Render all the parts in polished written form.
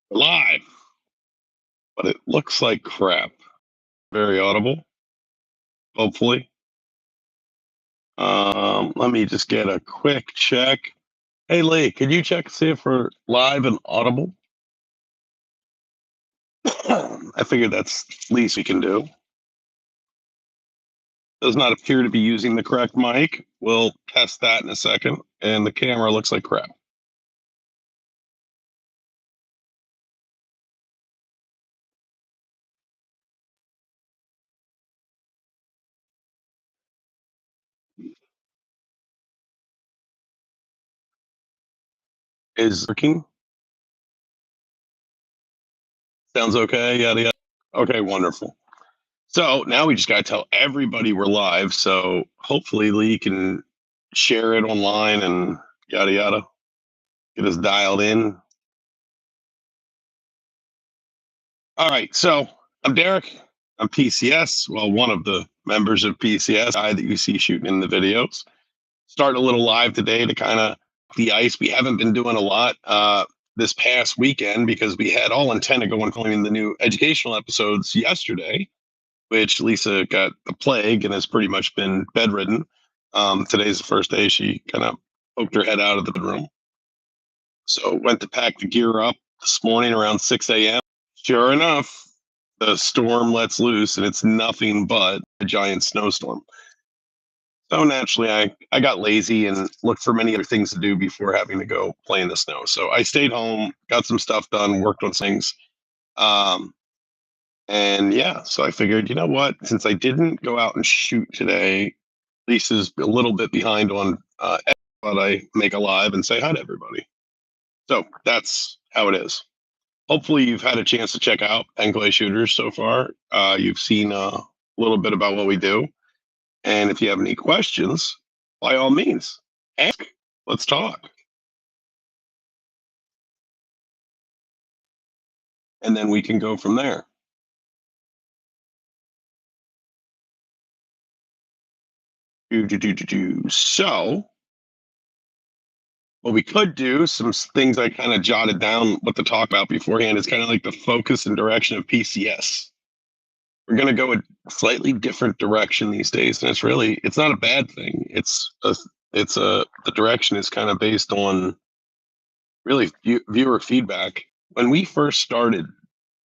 Live, but it looks like crap. Very audible, hopefully. Let me just get a quick check. Hey Lee, could you check to see if we're live and audible? I figured that's the least we can do. Does not appear to be using the correct mic. We'll test that in a second. And the camera looks like crap. Is working? Sounds okay. Yada yada. Okay, wonderful. So now we just got to tell everybody we're live. So hopefully Lee can share it online and yada yada. Get us dialed in. All right. So I'm Derek. I'm PCS. Well, one of the members of PCS, guy that you see shooting in the videos. Starting a little live today to kind of the ice. We haven't been doing a lot this past weekend because we had all intent of going filming the new educational episodes yesterday, which Lisa got the plague and has pretty much been bedridden. Today's the first day she kind of poked her head out of the bedroom. So went to pack the gear up this morning around 6 a.m. Sure enough, the storm lets loose and it's nothing but a giant snowstorm. So naturally, I got lazy and looked for many other things to do before having to go play in the snow. So I stayed home, got some stuff done, worked on things. Um, and yeah, so I figured, you know what? Since I didn't go out and shoot today, Lisa's a little bit behind on but I make a live and say hi to everybody. So that's how it is. Hopefully, you've had a chance to check out Pen Clay Shooters so far. You've seen a little bit about what we do. And if you have any questions, by all means, ask. Let's talk. And then we can go from there. So, what we could do, some things I kind of jotted down what to talk about beforehand, is kind of like the focus and direction of PCS. We're going to go a slightly different direction these days, and it's not a bad thing. The direction is kind of based on really viewer feedback. When we first started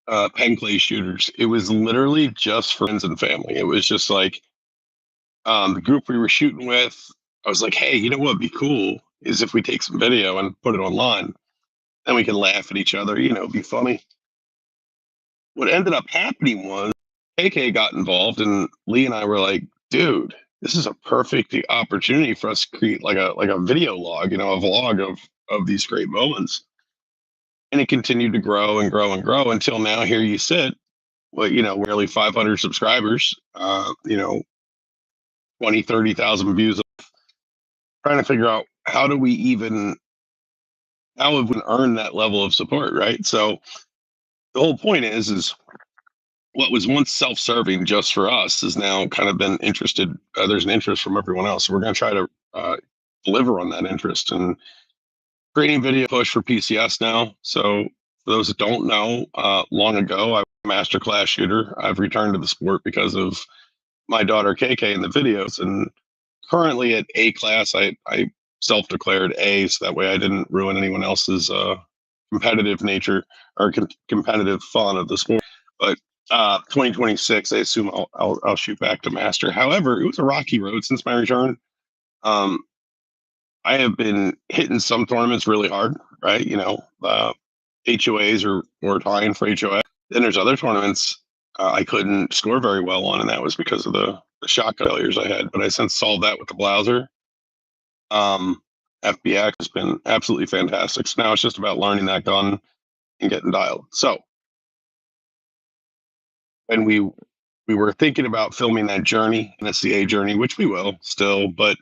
pen clay shooters, it was literally just friends and family. It was just like the group we were shooting with. I was like, hey, you know what would be cool is if we take some video and put it online, and we can laugh at each other, be funny. What ended up happening was KK got involved, and Lee and I were like, dude, this is a perfect opportunity for us to create like a video log, a vlog of these great moments. And it continued to grow and grow and grow until now. Here you sit, well, nearly 500 subscribers, 20, 30,000 views. Trying to figure out how have we earned that level of support, right? So the whole point is what was once self-serving just for us has now kind of been interested. There's an interest from everyone else. So we're going to try to deliver on that interest and creating video push for PCS now. So for those that don't know, long ago I was a masterclass shooter. I've returned to the sport because of my daughter KK in the videos, and currently at A class, I self-declared A, so that way I didn't ruin anyone else's competitive nature or competitive fun of the sport. But 2026, I assume I'll shoot back to master. However, it was a rocky road since my return. Um, I have been hitting some tournaments really hard, right? HOAs or tying for HOA. Then there's other tournaments I couldn't score very well on, and that was because of the shot failures I had. But I since solved that with the Blouser. FBX has been absolutely fantastic. So now it's just about learning that gun and getting dialed. So when we were thinking about filming that journey, an SCA journey, which we will still, but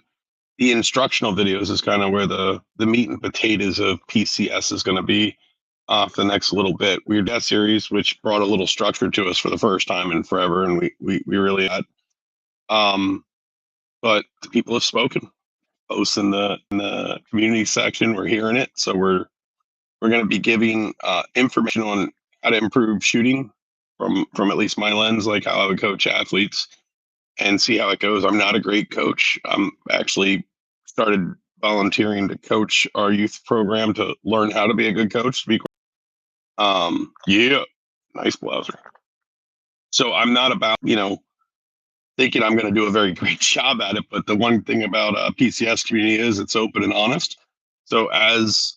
the instructional videos is kind of where the meat and potatoes of PCS is going to be for the next little bit. Weird Death series, which brought a little structure to us for the first time in forever, and we really had. But the people have spoken. Posts in the community section, we're hearing it, so we're We're going to be giving information on how to improve shooting from at least my lens, like how I would coach athletes and see how it goes. I'm not a great coach. I'm actually started volunteering to coach our youth program to learn how to be a good coach. Yeah, nice blouser. So I'm not about thinking I'm going to do a very great job at it. But the one thing about PCS community is it's open and honest. So as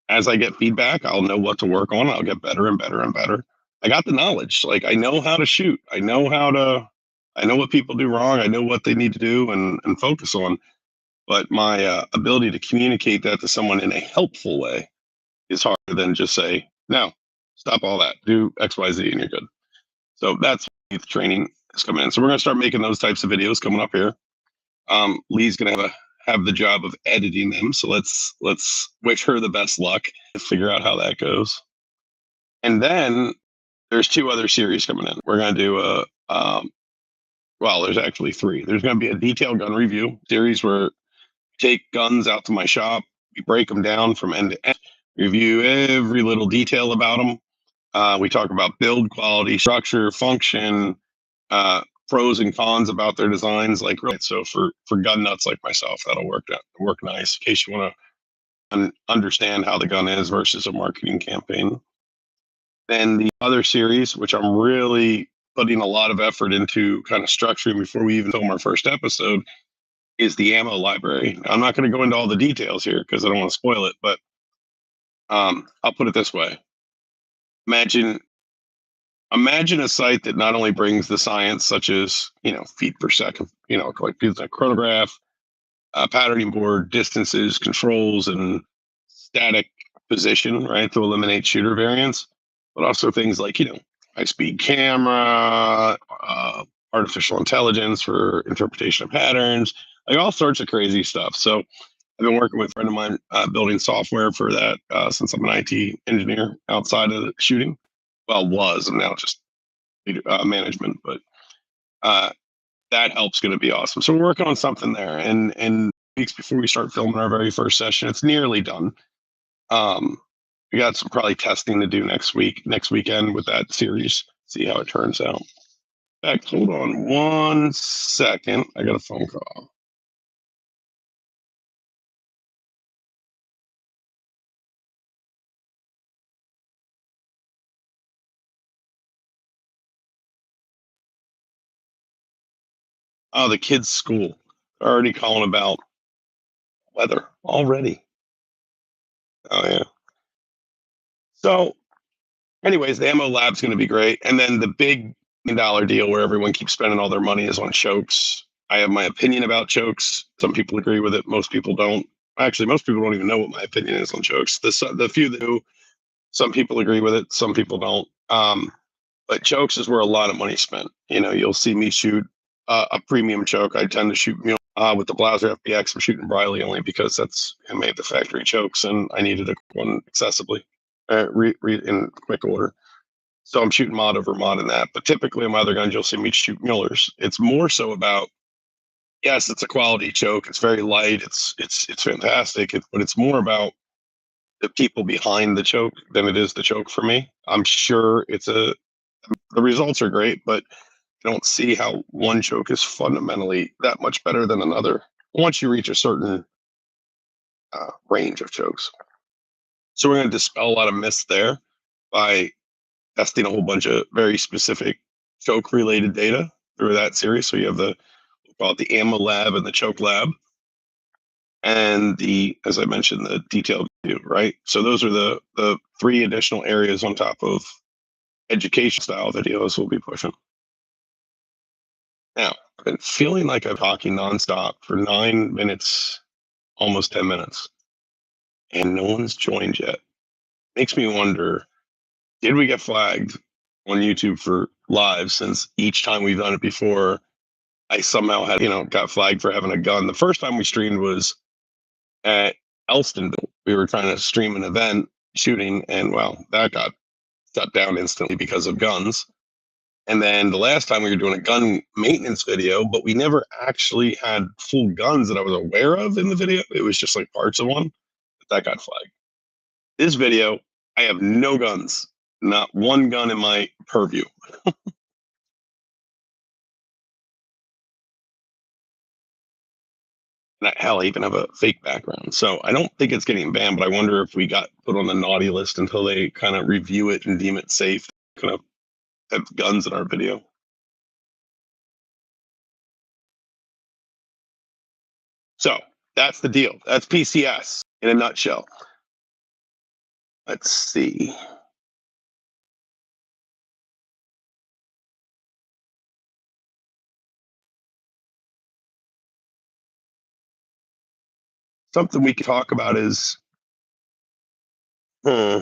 I get feedback, I'll know what to work on. I'll get better and better and better. I got the knowledge. Like I know how to shoot. I know what people do wrong. I know what they need to do and focus on. But my ability to communicate that to someone in a helpful way is harder than just say, no, stop all that. Do X, Y, Z, and you're good. So that's youth training is coming in. So we're going to start making those types of videos coming up here. Lee's going to have the job of editing them. So let's wish her the best luck to figure out how that goes. And then there's two other series coming in. We're going to do well, there's actually three. There's going to be a detailed gun review series where we take guns out to my shop, we break them down from end to end, review every little detail about them. We talk about build quality, structure, function, pros and cons about their designs. Like, right, so for gun nuts like myself, that'll work nice in case you want to understand how the gun is versus a marketing campaign. Then the other series, which I'm really putting a lot of effort into kind of structuring before we even film our first episode, is the ammo library. I'm not going to go into all the details here because I don't want to spoil it, but I'll put it this way. Imagine a site that not only brings the science such as, feet per second, like a chronograph, patterning board, distances, controls, and static position, right, to eliminate shooter variance, but also things like, high speed camera, artificial intelligence for interpretation of patterns, like all sorts of crazy stuff. So I've been working with a friend of mine building software for that since I'm an IT engineer outside of shooting. Well, I'm now just management, but uh, that help's going to be awesome. So we're working on something there, and weeks before we start filming our very first session, it's nearly done. We got some probably testing to do next weekend with that series. See how it turns out. In fact, hold on 1 second. I got a phone call. Oh, the kids' school. They're already calling about weather already. Oh yeah. So, anyways, the ammo lab's going to be great, and then the big dollar deal where everyone keeps spending all their money is on chokes. I have my opinion about chokes. Some people agree with it. Most people don't. Actually, most people don't even know what my opinion is on chokes. The few that do, some people agree with it. Some people don't. But chokes is where a lot of money's spent. You'll see me shoot a premium choke. I tend to shoot with the Blaser FBX. I'm shooting Briley only because that's made the factory chokes, and I needed a one accessibly in quick order. So I'm shooting mod over mod in that. But typically in my other guns, you'll see me shoot Mueller's. It's more so about, yes, it's a quality choke. It's very light. It's fantastic. But it's more about the people behind the choke than it is the choke for me. I'm sure the results are great, but I don't see how one choke is fundamentally that much better than another once you reach a certain range of chokes. So we're going to dispel a lot of myths there by testing a whole bunch of very specific choke related data through that series. So you have we'll call it the ammo lab and the choke lab, and as I mentioned, the detailed view, right? So those are the three additional areas on top of education style videos we'll be pushing. Now, I've been feeling like I'm talking nonstop for 9 minutes, almost 10 minutes, and no one's joined yet. Makes me wonder, did we get flagged on YouTube for live, since each time we've done it before, I somehow had, got flagged for having a gun. The first time we streamed was at Elstonville. We were trying to stream an event shooting, and well, that got shut down instantly because of guns. And then the last time we were doing a gun maintenance video, but we never actually had full guns that I was aware of in the video. It was just like parts of one. But that got flagged. This video, I have no guns, not one gun in my purview. And hell, I even have a fake background. So I don't think it's getting banned, but I wonder if we got put on the naughty list until they kind of review it and deem it safe. Kind of have guns in our video. So that's the deal. That's PCS in a nutshell. Let's see. Something we can talk about is hmm,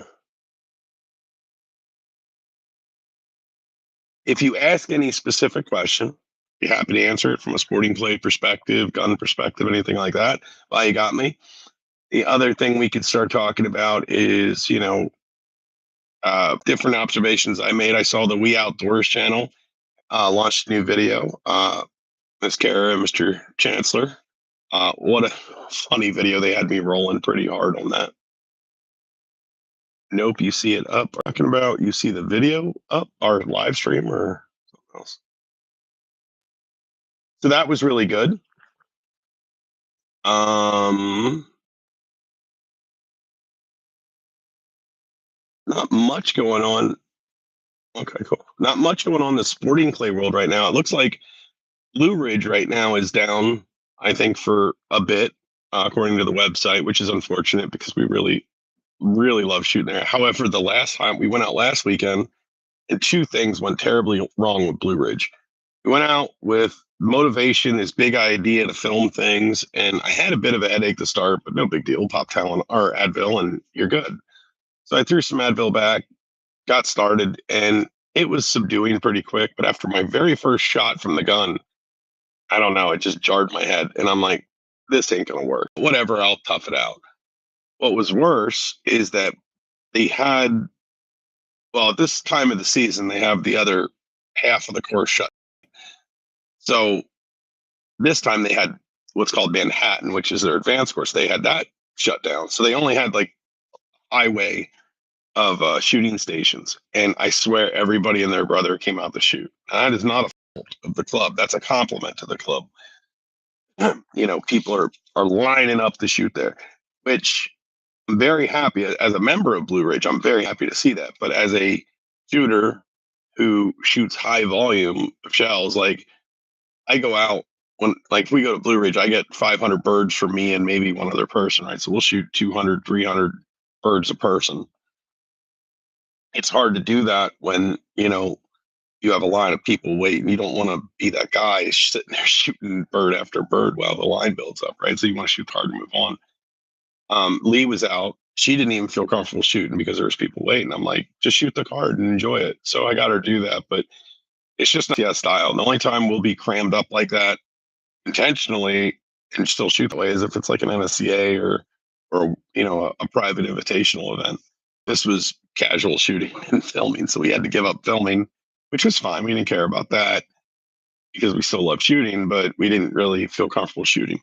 if you ask any specific question, be happy to answer it from a sporting play perspective, gun perspective, anything like that. Well, you got me. The other thing we could start talking about is, different observations I made. I saw the We Outdoors channel launched a new video. Miss Kara and Mr. Chancellor. What a funny video. They had me rolling pretty hard on that. Nope, you see it up. Talking about you see the video up, our live stream or something else. So that was really good. Not much going on. Okay, cool. Not much going on in the sporting clay world right now. It looks like Blue Ridge right now is down, I think, for a bit, according to the website, which is unfortunate because we really, really love shooting there. However, the last time we went out last weekend, and two things went terribly wrong with Blue Ridge. We went out with motivation, this big idea to film things, and I had a bit of a headache to start, but no big deal. Pop Talon or Advil, and you're good. So I threw some Advil back, got started, and it was subduing pretty quick. But after my very first shot from the gun, I don't know, it just jarred my head. And I'm like, this ain't going to work. Whatever, I'll tough it out. What was worse is that they had, well, at this time of the season, they have the other half of the course shut. So this time they had what's called Manhattan, which is their advanced course. They had that shut down. So they only had like highway of shooting stations. And I swear everybody and their brother came out to shoot. And that is not a fault of the club. That's a compliment to the club. People are lining up to shoot there, which I'm very happy as a member of Blue Ridge. I'm very happy to see that. But as a shooter who shoots high volume of shells, like I go out when, like, if we go to Blue Ridge, I get 500 birds for me and maybe one other person, right? So we'll shoot 200, 300 birds a person. It's hard to do that when, you have a line of people waiting. You don't want to be that guy sitting there shooting bird after bird while the line builds up, right? So you want to shoot hard to move on. Lee was out. She didn't even feel comfortable shooting because there was people waiting. I'm like, just shoot the card and enjoy it. So I got her to do that, but it's just not PCS style. The only time we'll be crammed up like that intentionally and still shoot the way is if it's like an NSCA or a private invitational event. This was casual shooting and filming, so we had to give up filming, which was fine. We didn't care about that because we still love shooting, but we didn't really feel comfortable shooting.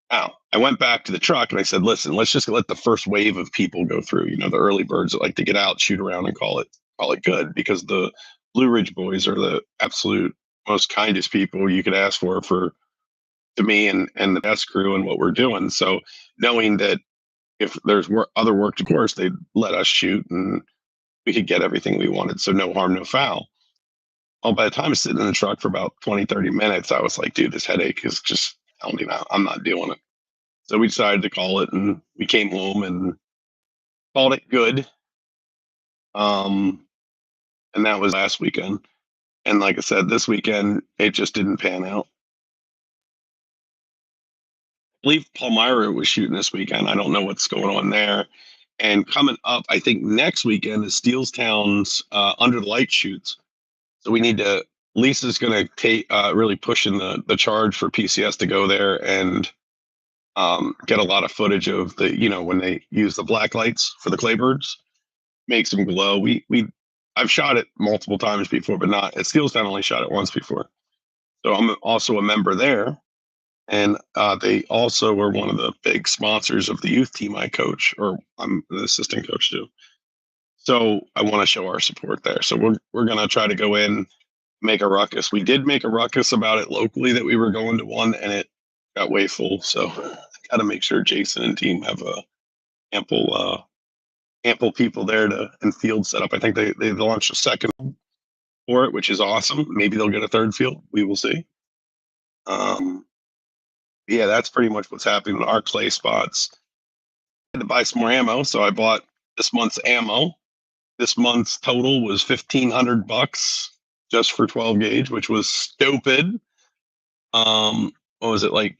Now, I went back to the truck and I said, listen, let's just let the first wave of people go through, the early birds that like to get out, shoot around and call it good, because the Blue Ridge boys are the absolute most kindest people you could ask for to me and the best crew and what we're doing. So knowing that if there's other work to course, they'd let us shoot and we could get everything we wanted. So no harm, no foul. Well, by the time I was sitting in the truck for about 20, 30 minutes, I was like, dude, this headache is just pounding out. I'm not doing it. So we decided to call it and we came home and called it good. And that was last weekend. And like I said, this weekend, it just didn't pan out. I believe Palmyra was shooting this weekend. I don't know what's going on there. And coming up, I think next weekend is Steelstown's Under the Light shoots. So we need to. Lisa's going to take really pushing the charge for PCS to go there and get a lot of footage of when they use the black lights for the claybirds, makes them glow. I've shot it multiple times before, but not at Steelstown. Only shot it once before. So I'm also a member there. And they also were one of the big sponsors of the youth team I coach, or I'm an assistant coach too. So I want to show our support there. So we're gonna try to go in, make a ruckus. We did make a ruckus about it locally that we were going to one, and it got way full. So I got to make sure Jason and team have ample ample people there to and field set up. I think they launched a second for it, which is awesome. Maybe they'll get a third field. We will see. Um, yeah, that's pretty much what's happening in our clay spots. I had to buy some more ammo, so I bought this month's ammo. This month's total was $1,500 just for 12 gauge, which was stupid. What was it like?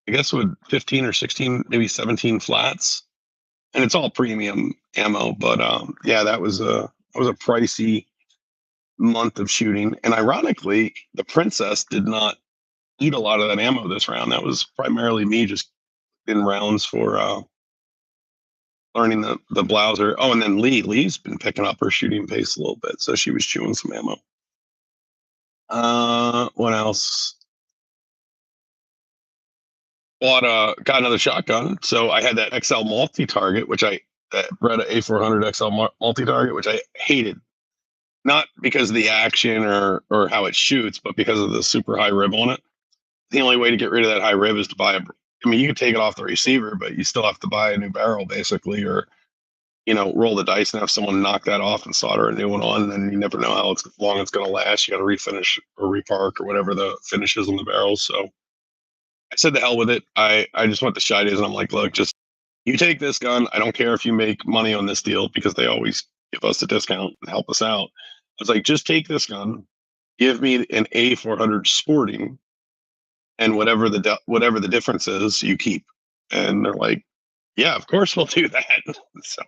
I guess with 15 or 16, maybe 17 flats, and it's all premium ammo. But yeah, that was a pricey month of shooting. And ironically, the Princess did not eat a lot of that ammo this round. That was primarily me just in rounds for learning the Blouser. Oh, and then Lee's been picking up her shooting pace a little bit, so she was chewing some ammo. What else? Got another shotgun. So I had that XL multi target, that Beretta A400 XL multi target, which I hated, not because of the action or how it shoots, but because of the super high rib on it. The only way to get rid of that high rib is to buy I mean, you could take it off the receiver, but you still have to buy a new barrel basically, or roll the dice and have someone knock that off and solder a new one on. And then you never know how long it's going to last. You got to refinish or repark or whatever the finish is on the barrels. So I said the hell with it. I just went to Shides and I'm like, look, just you take this gun. I don't care if you make money on this deal because they always give us a discount and help us out. I was like, just take this gun, give me an A400 Sporting, and whatever the difference is, you keep. And they're like, yeah, of course we'll do that. So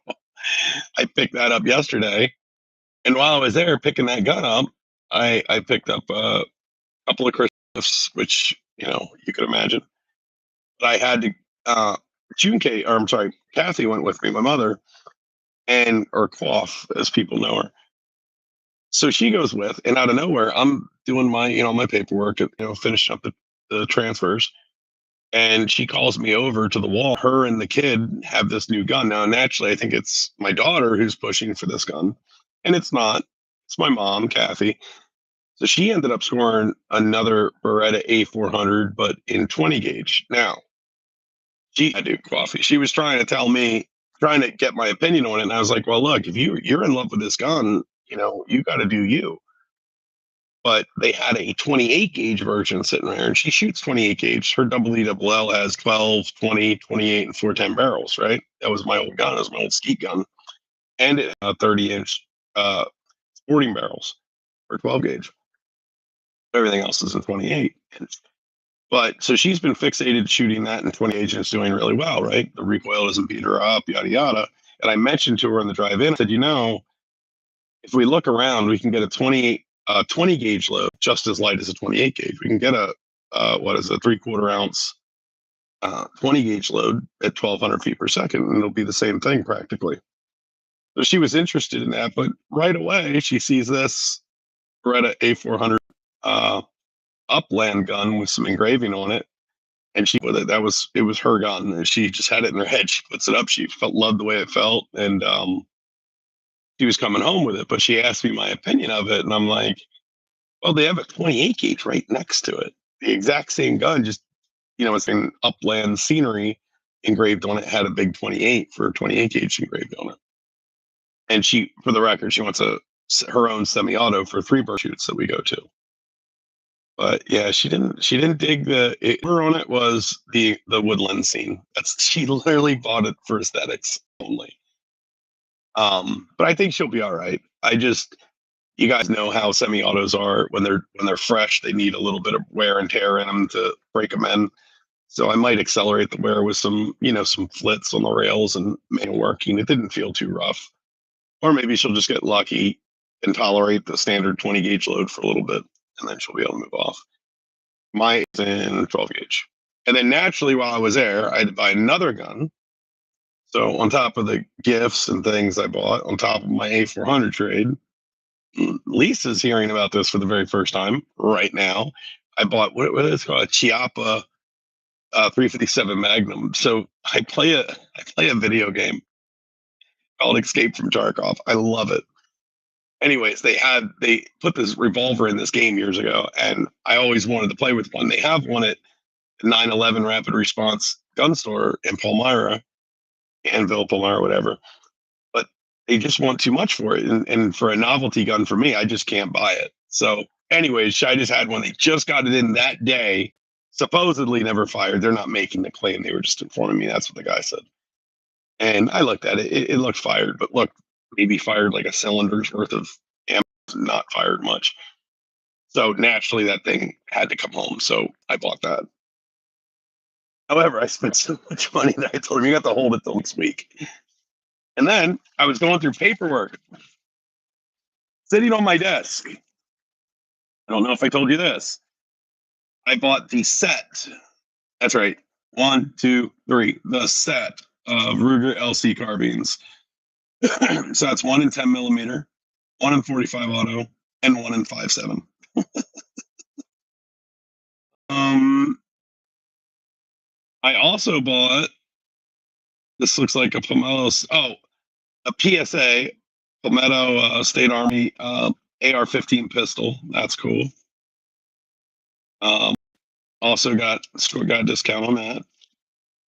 I picked that up yesterday, and while I was there picking that gun up, I picked up a couple of Christmas, which you could imagine. But I had to. I'm sorry, Kathy went with me, my mother, or Quaff, as people know her. So she goes with, and out of nowhere, I'm doing my paperwork, finishing up the transfers, and she calls me over to the wall. Her and the kid have this new gun. Now, naturally, I think it's my daughter who's pushing for this gun, and it's not. It's my mom, Kathy. So she ended up scoring another Beretta A400, but in 20 gauge. Now, she had to do coffee. She was trying to tell me, trying to get my opinion on it, and I was like, well, look, if you're in love with this gun, you got to do you. But they had a 28 gauge version sitting there, and she shoots 28 gauge. Her EELL has 12, 20, 28, and 410 barrels, right? That was my old gun. It was my old skeet gun. And it had 30-inch sporting barrels for 12 gauge. Everything else is in 28. But so she's been fixated shooting that in 28 and it's doing really well, right? The recoil doesn't beat her up, yada, yada. And I mentioned to her in the drive-in, I said, if we look around, we can get a 20 gauge load just as light as a 28 gauge. We can get a 3/4 ounce 20 gauge load at 1,200 feet per second, and it'll be the same thing practically. So she was interested in that, but right away she sees this Beretta A400 upland gun with some engraving on it, and she with it. It was her gun, and she just had it in her head. She puts it up. She loved the way it felt, and she was coming home with it. But she asked me my opinion of it, and I'm like, well, they have a 28 gauge right next to it, the exact same gun, just it's in upland scenery engraved on it. Had a big 28 for 28 gauge engraved on it. And she, for the record, she wants her own semi-auto for 3-burst shoots that we go to. But yeah, she didn't dig her on it was the woodland scene. She literally bought it for aesthetics only. But I think she'll be all right. You guys know how semi-autos are when they're fresh. They need a little bit of wear and tear in them to break them in. So I might accelerate the wear with some flits on the rails and make it working. It didn't feel too rough. Or maybe she'll just get lucky and tolerate the standard 20 gauge load for a little bit, and then she'll be able to move off. My is in 12 gauge. And then naturally, while I was there, I had to buy another gun. So on top of the gifts and things I bought, on top of my A400 trade, Lisa's hearing about this for the very first time right now. I bought what is it called, a Chiappa 357 Magnum. So I play a video game called Escape from Tarkov. I love it. Anyways, they put this revolver in this game years ago, and I always wanted to play with one. They have one at 911 Rapid Response Gun Store in Palmyra, Anvil, Palmyra, whatever. But they just want too much for it, and for a novelty gun for me, I just can't buy it. So, anyways, I just had one. They just got it in that day. Supposedly never fired. They're not making the claim. They were just informing me. That's what the guy said. And I looked at it. It looked fired, but look, maybe fired like a cylinder's worth of ammo, not fired much. So naturally, that thing had to come home. So I bought that. However, I spent so much money that I told him you got to hold it till next week. And then I was going through paperwork sitting on my desk. I don't know if I told you this. I bought the set. That's right. 1, 2, 3. The set of Ruger LC carbines. So that's 1 in 10 millimeter, 1 in 45 auto, and 1 in 5.7. I also bought. This looks like a Palmetto. Oh, a PSA Palmetto State Army AR-15 pistol. That's cool. Also got a discount on that,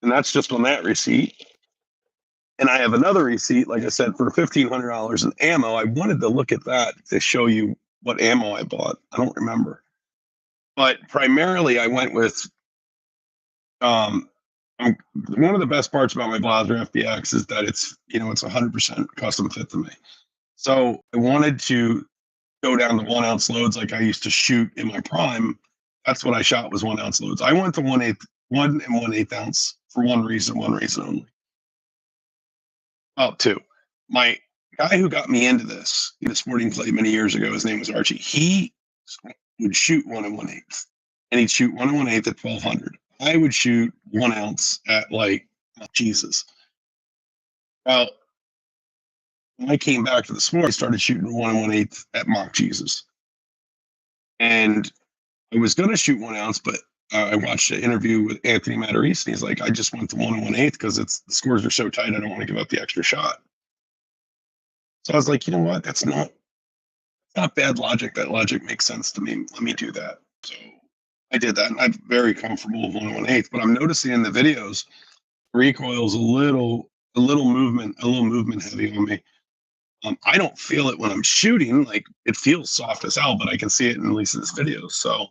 and that's just on that receipt. And I have another receipt, like I said, for $1,500 in ammo. I wanted to look at that to show you what ammo I bought. I don't remember, but primarily I went with. One of the best parts about my Blaser FBX is that it's 100% custom fit to me. So I wanted to go down to 1 ounce loads like I used to shoot in my prime. That's what I shot was 1 ounce loads. I went to 1 and 1/8 ounce for one reason only. Oh, two. My guy who got me into this in a sporting clay many years ago, his name was Archie. He would shoot 1 and 1/8, and he'd shoot 1 and 1/8 at 1200. I would shoot 1 ounce at like Jesus. Well, when I came back to the sport, I started shooting 1 and 1/8 at Mock Jesus, and I was going to shoot 1 ounce, but I watched an interview with Anthony Matarese, and he's like, I just went to 1 and 1/8 because the scores are so tight. I don't want to give up the extra shot. So I was like, you know what? That's not bad logic. That logic makes sense to me. Let me do that. So I did that, and I'm very comfortable with 1 and 1/8. But I'm noticing in the videos, recoil's a little movement heavy on me. I don't feel it when I'm shooting. Like it feels soft as hell, but I can see it in at least in this video. So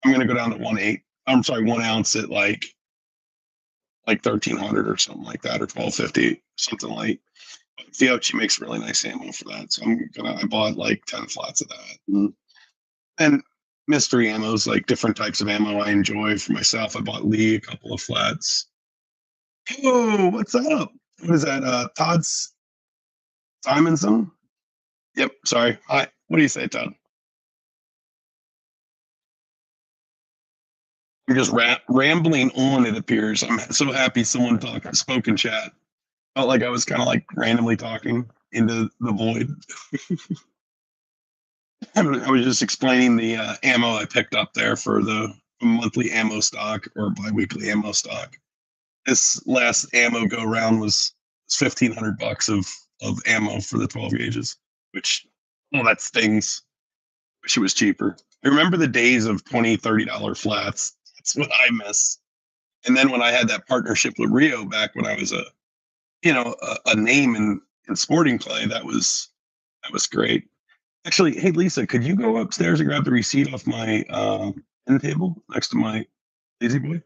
I'm gonna go down to 1/8. I'm sorry, 1 ounce at like 1300 or something like that, or 1250, something like. Fiochi makes really nice ammo for that, so I bought like 10 flats of that. And mystery ammos, like different types of ammo I enjoy for myself. I bought Lee a couple of flats. Oh, what's up? What is that? Todd Simonson? Yep. Sorry. Hi. What do you say, Todd? You're just rambling on. It appears. I'm so happy someone spoke in chat. Felt like I was kind of like randomly talking into the void. I was just explaining the ammo I picked up there for the monthly ammo stock or biweekly ammo stock. This last ammo go round was $1,500 of ammo for the 12 gauges, which that stings. Wish it was cheaper. I remember the days of $20, $30 flats. That's what I miss. And then when I had that partnership with Rio back when I was a name in sporting clay, that was great. Actually, hey Lisa, could you go upstairs and grab the receipt off my end table next to my Lazy Boy?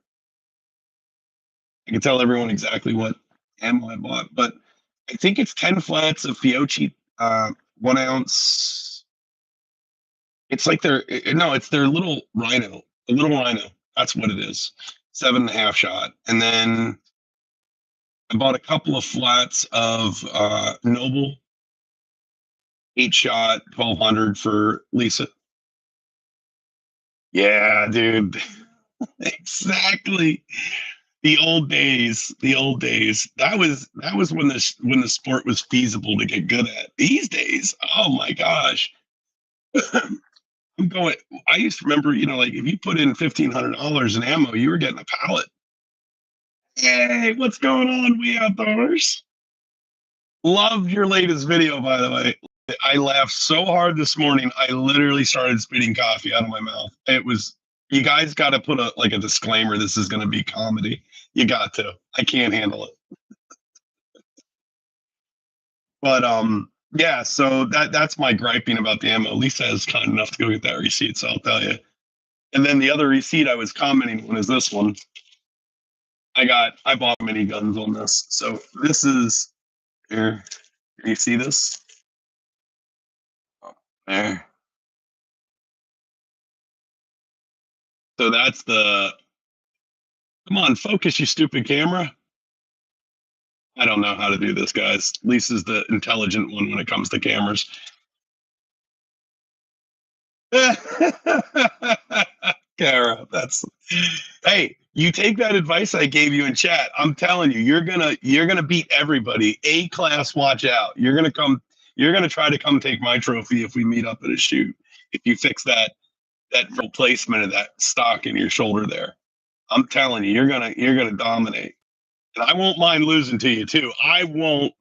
I can tell everyone exactly what ammo I bought, but I think it's 10 flats of Fiochi 1 ounce. It's like it's their little Rhino, the little Rhino. That's what it is. 7.5 shot, and then I bought a couple of flats of Noble 8 shot 1200 for Lisa. Yeah, dude. Exactly. The old days. That was when the sport was feasible to get good at. These days, oh my gosh. I'm going. I used to remember, like if you put in $1,500 in ammo, you were getting a pallet. Hey, what's going on, we outdoors? Love your latest video, by the way. I laughed so hard this morning. I literally started spitting coffee out of my mouth. It was. You guys got to put a disclaimer. This is going to be comedy. You got to. I can't handle it. But yeah. So that's my griping about the ammo. Lisa is kind enough to go get that receipt, so I'll tell you. And then the other receipt I was commenting on is this one. I bought mini guns on this. So this is here. Can you see this? Oh, there. So that's the. Come on, focus, you stupid camera. I don't know how to do this, guys. Lisa's the intelligent one when it comes to cameras. Kara, that's. Hey, you take that advice I gave you in chat. I'm telling you, you're gonna beat everybody. A class, watch out. You're gonna try to come take my trophy if we meet up at a shoot. If you fix that placement of that stock in your shoulder there. I'm telling you, you're gonna dominate. And I won't mind losing to you too. I won't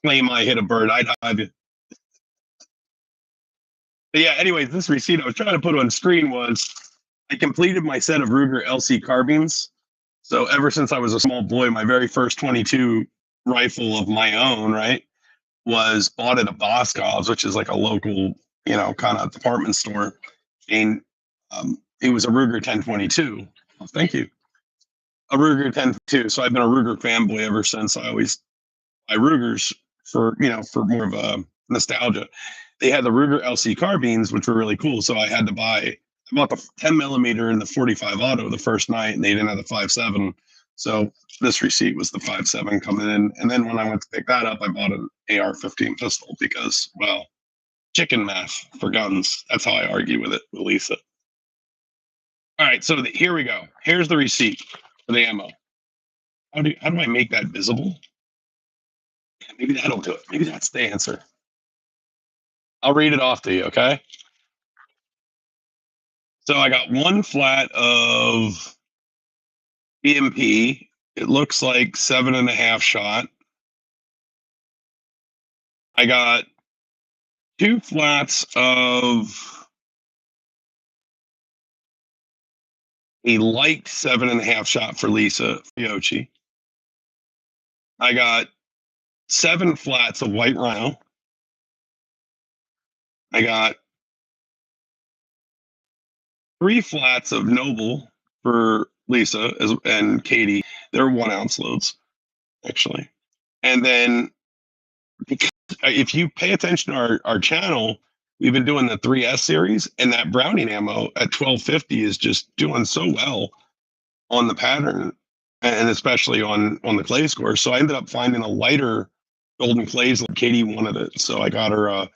claim I hit a bird. I'd have you. But yeah, anyways, this receipt I was trying to put on screen was I completed my set of Ruger LC carbines. So ever since I was a small boy, my very first 22 rifle of my own, right, was bought at a Boscov's, which is like a local, kind of department store. And it was a Ruger 1022. Oh, thank you. A Ruger 1022. So I've been a Ruger fanboy ever since. I always buy Rugers for more of a nostalgia. They had the Ruger LC carbines, which were really cool. So I bought the 10 millimeter and the 45 auto the first night, and they didn't have the 5.7. So this receipt was the 5.7 coming in. And then when I went to pick that up, I bought an AR-15 pistol because, well, chicken math for guns. That's how I argue with it with Lisa. All right, so here we go. Here's the receipt for the ammo. How do I make that visible? Maybe that'll do it. Maybe that's the answer. I'll read it off to you, okay? So I got one flat of EMP. It looks like 7.5 shot. I got two flats of a light 7.5 shot for Lisa Fiochi. I got 7 flats of White Rhino. I got 3 flats of Noble for Lisa and Katie. They're 1 ounce loads, actually. And then, because if you pay attention to our channel, we've been doing the 3S series, and that Browning ammo at 1250 is just doing so well on the pattern, and especially on the clay score. So I ended up finding a lighter golden clays like Katie wanted it. So I got her a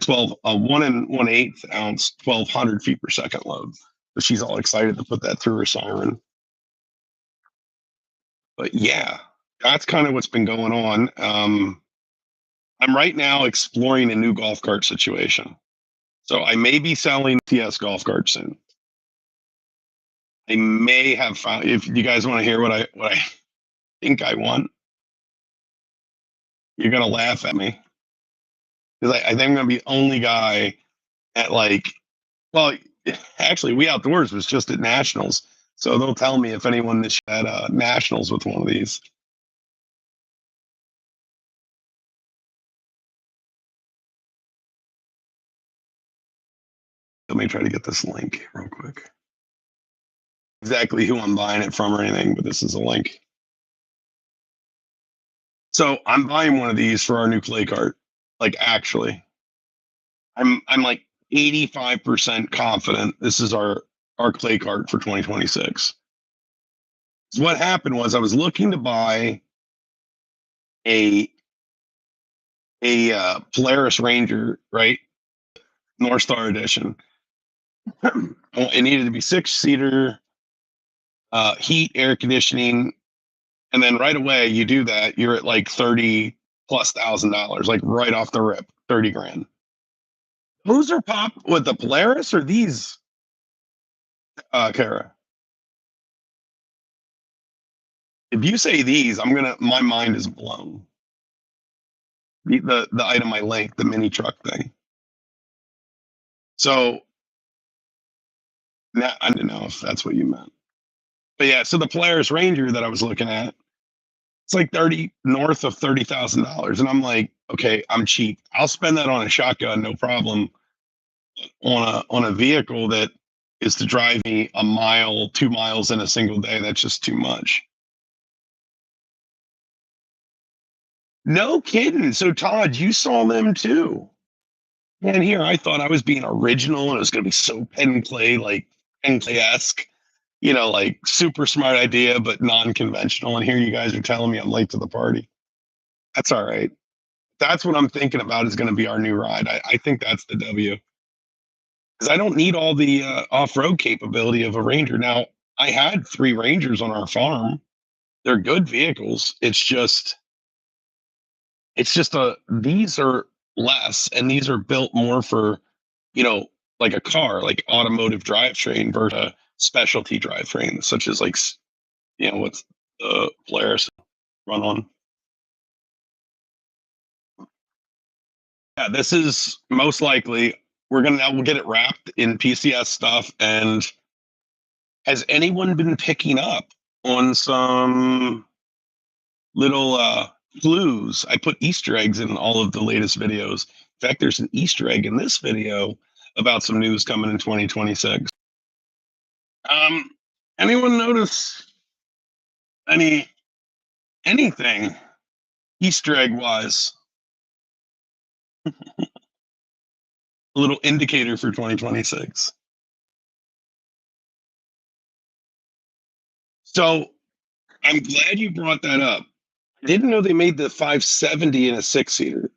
1 1/8 ounce 1200 feet per second load. So she's all excited to put that through her siren. But yeah, that's kind of what's been going on. I'm right now exploring a new golf cart situation. So I may be selling TS golf carts soon. I may have found, if you guys want to hear what I think I want, you're gonna laugh at me. Because I think I'm gonna be the only guy at well, actually We Outdoors was just at Nationals. So they'll tell me if anyone this at Nationals with one of these. Let me try to get this link real quick. Exactly who I'm buying it from or anything, but this is a link. So I'm buying one of these for our new clay cart. Like actually, I'm like 85% confident this is our clay cart for 2026. So what happened was I was looking to buy a Polaris Ranger, right? North Star Edition. It needed to be 6-seater, heat, air conditioning, and then right away you do that, you're at like $30,000+, like right off the rip, 30 grand. Boozer Pop with the Polaris or these, Kara? If you say these, my mind is blown. The item I linked, the mini truck thing. So now I don't know if that's what you meant. But yeah, so the Polaris Ranger that I was looking at, it's like 30 north of $30,000. And I'm like, okay, I'm cheap. I'll spend that on a shotgun, no problem. On a vehicle that is to drive me a mile, 2 miles in a single day, that's just too much. No kidding. So Todd, you saw them too. And here I thought I was being original and it was gonna be so pen and clay, like pen clay esque, like super smart idea, but non-conventional. And here you guys are telling me I'm late to the party. That's all right. That's what I'm thinking about is going to be our new ride. I think that's the W because I don't need all the off-road capability of a Ranger. Now, I had 3 Rangers on our farm. They're good vehicles. It's just these are less, and these are built more for, like a car, like automotive drivetrain versus a specialty drivetrain, such as like, what's the Polaris run on. Yeah, this is most likely we'll get it wrapped in PCS stuff. And has anyone been picking up on some little clues? I put Easter eggs in all of the latest videos. In fact, there's an Easter egg in this video about some news coming in 2026. Um, anyone notice anything Easter egg wise? A little indicator for 2026. So I'm glad you brought that up. I didn't know they made the 570 in a 6-seater.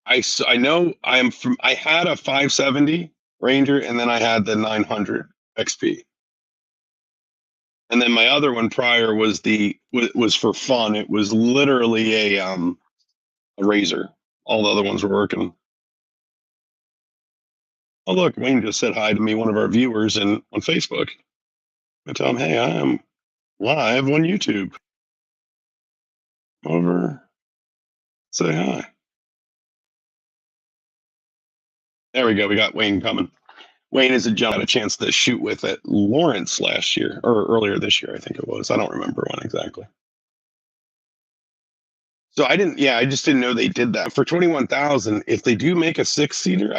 I know I had a 570 Ranger and then I had the 900 XP. And then my other one prior was for fun. It was literally a Razor. All the other ones were working. Oh look, Wayne just said hi to me, one of our viewers, on Facebook. I tell him, hey, I am live on YouTube. Over, say hi. There we go. We got Wayne coming. Wayne is a gentleman I had a chance to shoot with at Lawrence last year or earlier this year, I think it was. I don't remember when exactly. So I just didn't know they did that. For 21,000, if they do make a 6-seater,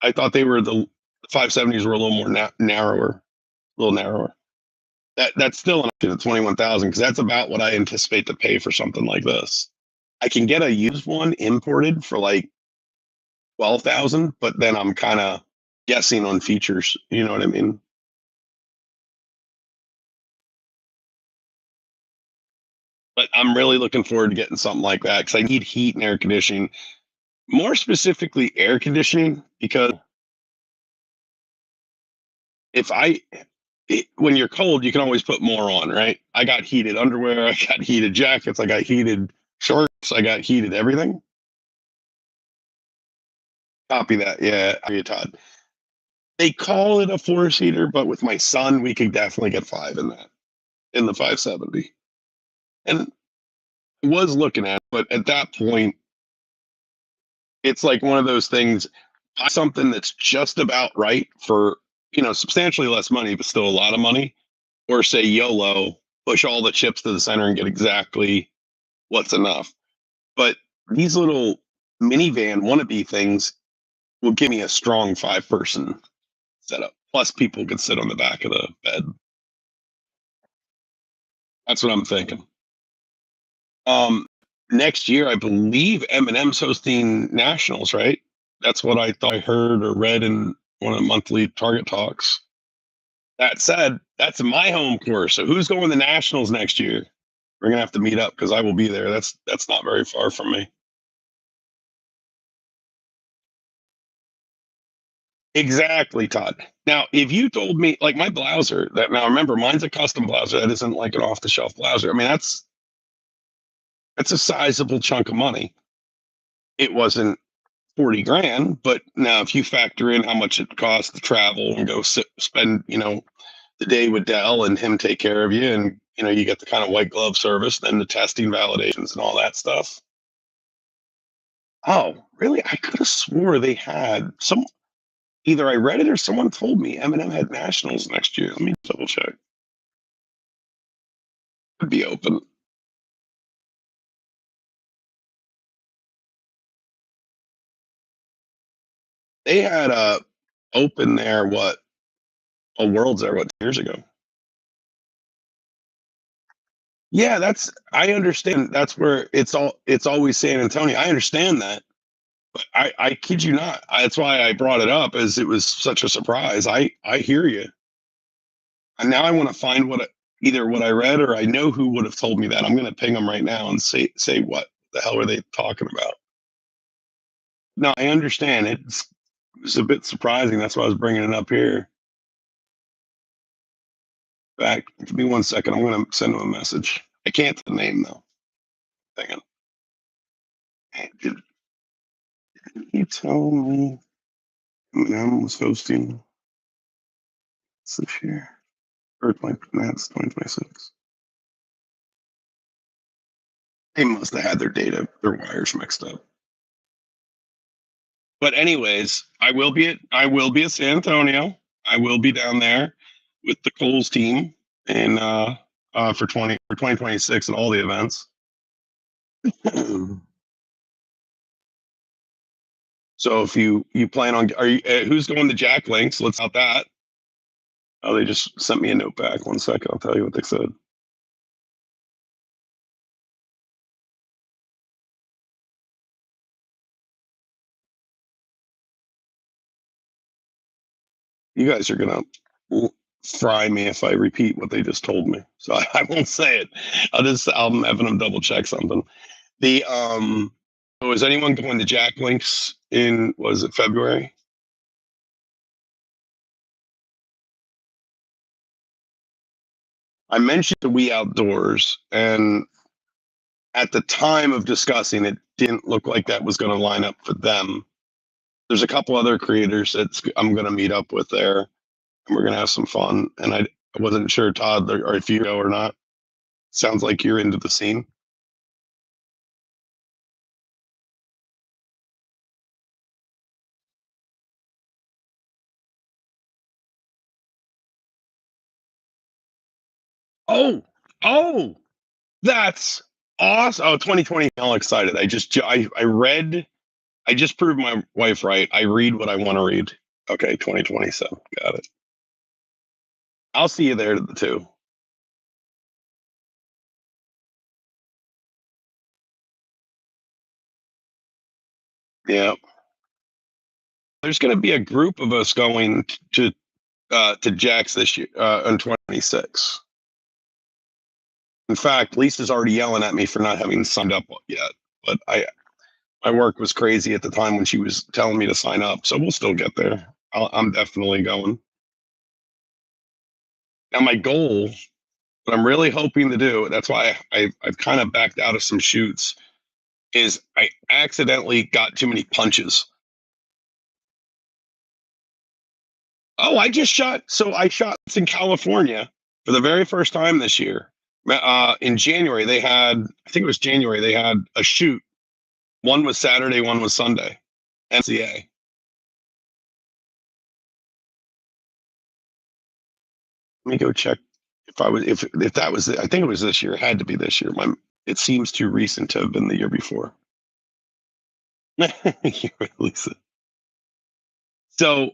I thought the 570s were a little more narrower, a little narrower. That's still an option at 21,000 because that's about what I anticipate to pay for something like this. I can get a used one imported for like 12,000, but then I'm kind of guessing on features. You know what I mean? But I'm really looking forward to getting something like that because I need heat and air conditioning, more specifically air conditioning, because when you're cold, you can always put more on, right? I got heated underwear, I got heated jackets, I got heated shorts, I got heated everything. Copy that. Yeah, Todd. They call it a 4-seater, but with my son, we could definitely get 5 in the 570. And I was looking at it, but at that point, it's like one of those things, something that's just about right for, substantially less money, but still a lot of money, or say YOLO, push all the chips to the center and get exactly what's enough. But these little minivan wannabe things will give me a strong 5-person setup. Plus, people could sit on the back of the bed. That's what I'm thinking. Next year, I believe Eminem's hosting nationals, right? That's what I thought I heard or read in one of the monthly Target talks. That said, that's my home course. So who's going to nationals next year? We're gonna have to meet up because I will be there. That's not very far from me. Exactly, Todd. Now, if you told me, like my blouser, that now remember, mine's a custom blouser. That isn't like an off-the-shelf blouser. I mean, that's a sizable chunk of money. It wasn't. 40 grand. But now, if you factor in how much it costs to travel and go spend, the day with Dell and him take care of you, and you get the kind of white glove service, then the testing validations and all that stuff. Oh, really? I could have swore they had some. Either I read it or someone told me Eminem had nationals next year. Let me double check. Could be open. They had a open there. What a Worlds there? What 2 years ago? Yeah, I understand. That's where it's always San Antonio. I understand that. But I kid you not. That's why I brought it up, as it was such a surprise. I hear you. And now I want to find either what I read, or I know who would have told me that. I'm going to ping them right now and say what the hell are they talking about? No, I understand. It's a bit surprising. That's why I was bringing it up here. Back, give me 1 second. I'm going to send him a message. I can't the name though. Hang on. Hey, did he tell me Eminem was hosting this year? Or that's 2026. They must have had their wires mixed up. But anyways, I will be at San Antonio. I will be down there with the Coles team, and for 2026 and all the events. So if you plan on, are you who's going to Jack Links? Let's out that. Oh, they just sent me a note back. 1 second, I'll tell you what they said. You guys are gonna fry me if I repeat what they just told me, so I won't say it. I'm having them double check something. The so is anyone going to Jack Links in, was it February? I mentioned the Wii Outdoors, and at the time of discussing it, didn't look like that was going to line up for them. There's a couple other creators that I'm going to meet up with there, and we're going to have some fun. And I wasn't sure, Todd, or if you go or not. Sounds like you're into the scene. Oh, oh, that's awesome. Oh, 2020, all excited. I just proved my wife right. I read what I want to read. Okay, 2027. Got it. I'll see you there too. Yeah. There's going to be a group of us going to Jack's this year in 26. In fact, Lisa's already yelling at me for not having signed up yet. But my work was crazy at the time when she was telling me to sign up. So we'll still get there. I'm definitely going. Now, my goal, what I'm really hoping to do, that's why I've kind of backed out of some shoots, is I accidentally got too many punches. Oh, I just shot. So I shot in California for the very first time this year. In January, I think it was January, they had a shoot. One was Saturday, one was Sunday. NCA. Let me go check if that was I think it was this year. It had to be this year. It seems too recent to have been the year before. Lisa. So,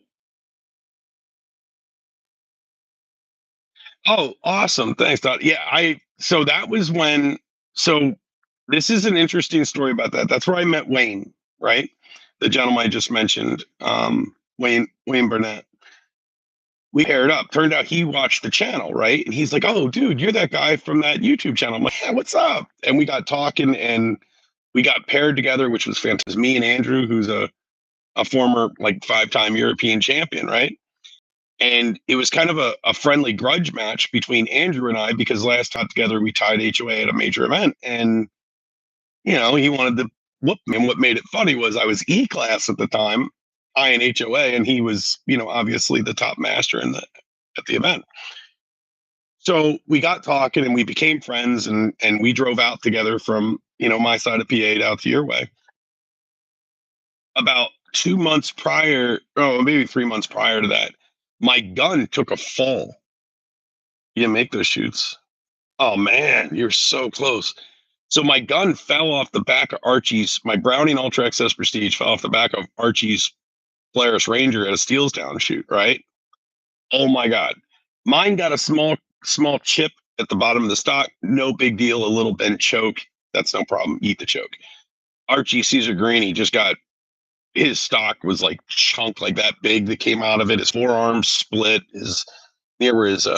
oh, awesome. Thanks, Todd. Yeah, so that was when, so this is an interesting story about that. That's where I met Wayne, right? The gentleman I just mentioned, Wayne Burnett. We paired up. Turned out he watched the channel, right? And he's like, "Oh, dude, you're that guy from that YouTube channel." I'm like, "Yeah, what's up?" And we got talking, and we got paired together, which was fantastic. Me and Andrew, who's a former like 5-time European champion, right? And it was kind of a friendly grudge match between Andrew and I, because last time together we tied HOA at a major event, and he wanted whooped me. And what made it funny was I was E class at the time, I in HOA, and he was, obviously the top master at the event. So we got talking and we became friends, and we drove out together from, my side of PA out to your way. About 2 months prior, oh, maybe 3 months prior to that, my gun took a fall. You didn't make those shoots. Oh man, you're so close. So my gun fell off the back of Archie's, my Browning Ultra XS Prestige fell off the back of Archie's Polaris Ranger at a Steelstown shoot, right? Oh my God. Mine got a small chip at the bottom of the stock. No big deal. A little bent choke. That's no problem. Eat the choke. Archie Caesar Greeny just got, his stock was like chunk like that big that came out of it. His forearm split. His near where his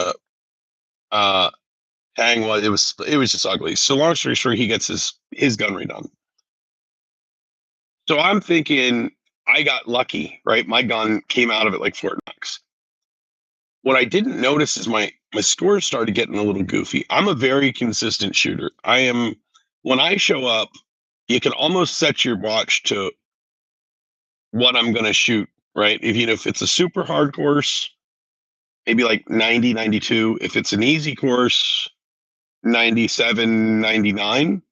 hang was. It was just ugly. So long story short, he gets his gun redone. So I'm thinking I got lucky, right? My gun came out of it like Fort Knox. What I didn't notice is my scores started getting a little goofy. I'm a very consistent shooter. I am, when I show up, you can almost set your watch to what I'm going to shoot, right? If it's a super hard course, maybe like 90, 92. If it's an easy course, 97, 99.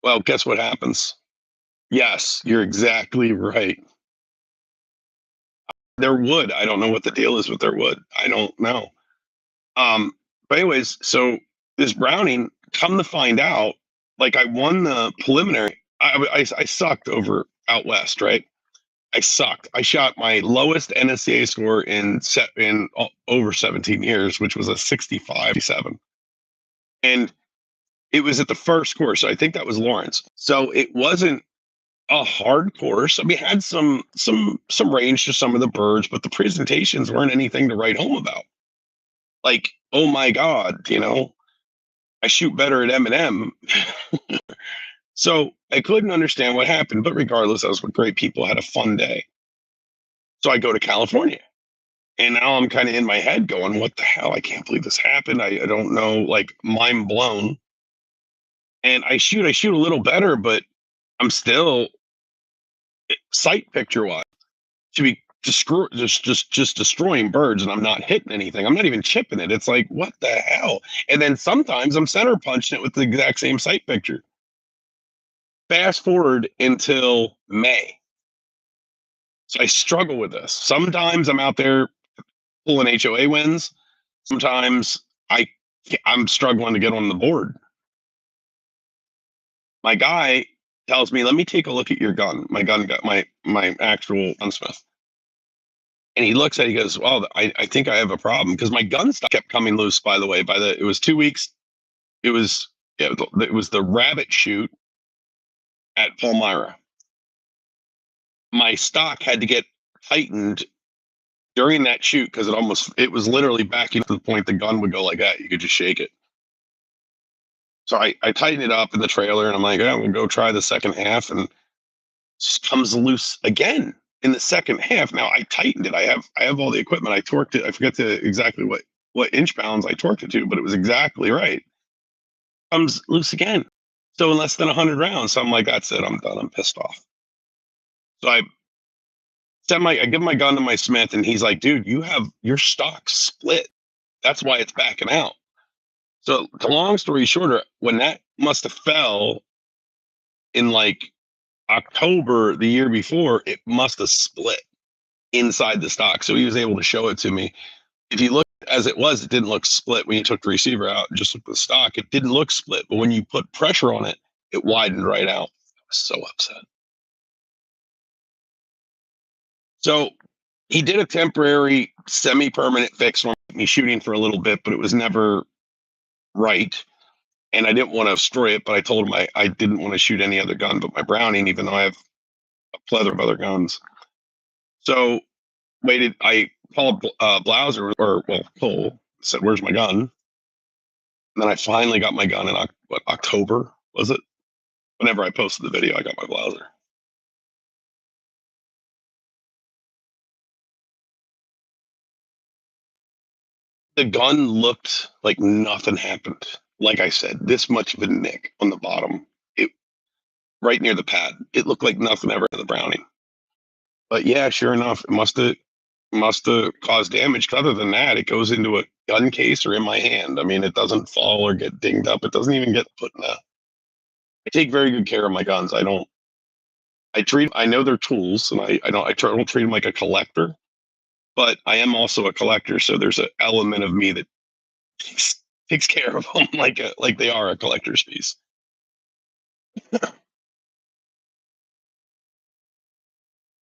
Well, guess what happens? Yes, you're exactly right. Their wood. I don't know what the deal is with their wood. I don't know. But anyways, so this Browning, come to find out, like I won the preliminary. I sucked over out west, right? I sucked. I shot my lowest NSCA score in over 17 years, which was a 65.7. And it was at the first course. I think that was Lawrence. So it wasn't a hard course. I mean, it had some range to some of the birds, but the presentations weren't anything to write home about. Like, oh my God, I shoot better at M&M. So I couldn't understand what happened, but regardless, I was with great people, had a fun day. So I go to California, and now I'm kind of in my head going, what the hell? I can't believe this happened. I don't know, like mind blown. And I shoot a little better, but I'm still sight picture wise should be just destroying birds, and I'm not hitting anything. I'm not even chipping it. It's like, what the hell? And then sometimes I'm center punching it with the exact same sight picture. Fast forward until May. So I struggle with this. Sometimes I'm out there pulling HOA wins. Sometimes I'm struggling to get on the board. My guy tells me, "Let me take a look at your gun." My gun got my actual gunsmith. And he looks at it, he goes, "Well, I think I have a problem," because my gun stock kept coming loose, by the way. It was 2 weeks. It was, yeah, it was the rabbit shoot at Palmyra. My stock had to get tightened during that shoot because it was literally backing to the point the gun would go like that. You could just shake it. So I tightened it up in the trailer, and I'm like, I'm gonna go try the second half, and it just comes loose again in the second half. Now I tightened it. I have all the equipment. I torqued it. I forget exactly what inch pounds I torqued it to, but it was exactly right. Comes loose again. So in less than 100 rounds, so I'm like, that's it. I'm done. I'm pissed off. So I give my gun to my smith, and he's like, dude, you have your stock split. That's why it's backing out. So the long story shorter, when that must have fell in like October the year before, it must have split inside the stock. So he was able to show it to me. If you look as it was, it didn't look split when you took the receiver out and just looked at the stock. It didn't look split, but when you put pressure on it, it widened right out. I was so upset. So he did a temporary semi-permanent fix on me shooting for a little bit, but it was never right. And I didn't want to destroy it, but I told him I didn't want to shoot any other gun but my Browning, even though I have a plethora of other guns. So I called Blauser, Cole, said, where's my gun? And then I finally got my gun in October, was it? Whenever I posted the video, I got my Blauser. The gun looked like nothing happened. Like I said, this much of a nick on the bottom. right near the pad. It looked like nothing ever in the Browning. But yeah, sure enough, it must have caused damage. 'Cause other than that, it goes into a gun case or in my hand. I mean, it doesn't fall or get dinged up. It doesn't even get put in a. I take very good care of my guns. I don't. I know they're tools, and I don't treat them like a collector. But I am also a collector, so there's an element of me that takes care of them like they are a collector's piece.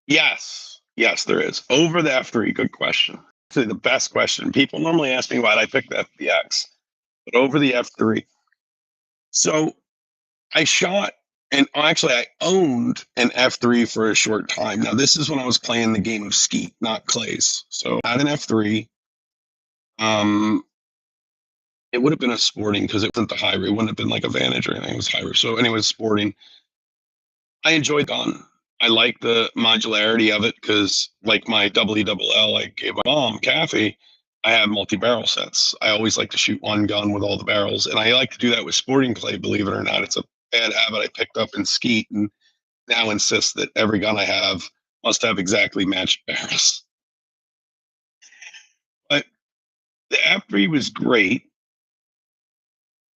Yes, yes, there is. Over the F3, good question. Actually, the best question. People normally ask me why I picked the FBX, but over the F3. So I shot, and actually, I owned an F3 for a short time. Now, this is when I was playing the game of skeet, not clays. So I had an F3. Um, it would have been a sporting because it wasn't the high. It wouldn't have been like a Vantage or anything. It was high. So, anyways, sporting. I enjoyed gun. I like the modularity of it because, like my WLL, I gave my mom, Kathy, I have multi barrel sets. I always like to shoot one gun with all the barrels. And I like to do that with sporting clay, believe it or not. It's a bad habit I picked up in skeet and now insist that every gun I have must have exactly matched barrels. But the F3 was great,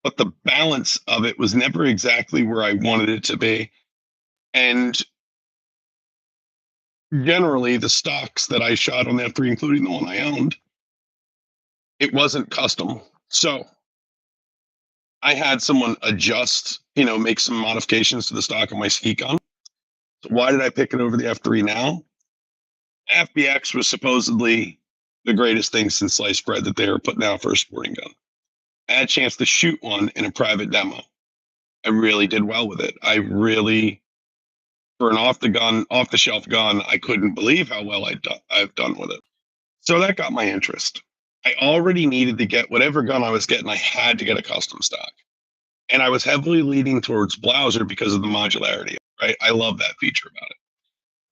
but the balance of it was never exactly where I wanted it to be. And generally, the stocks that I shot on the F3, including the one I owned, it wasn't custom. So I had someone adjust, make some modifications to the stock of my ski gun. So why did I pick it over the F3 now? FBX was supposedly the greatest thing since sliced bread that they were putting out for a sporting gun. I had a chance to shoot one in a private demo. I really did well with it. For an off the shelf gun, I couldn't believe how well I've done with it. So that got my interest. I already needed to get whatever gun I was getting. I had to get a custom stock. And I was heavily leaning towards Blouser because of the modularity. Right, I love that feature about it.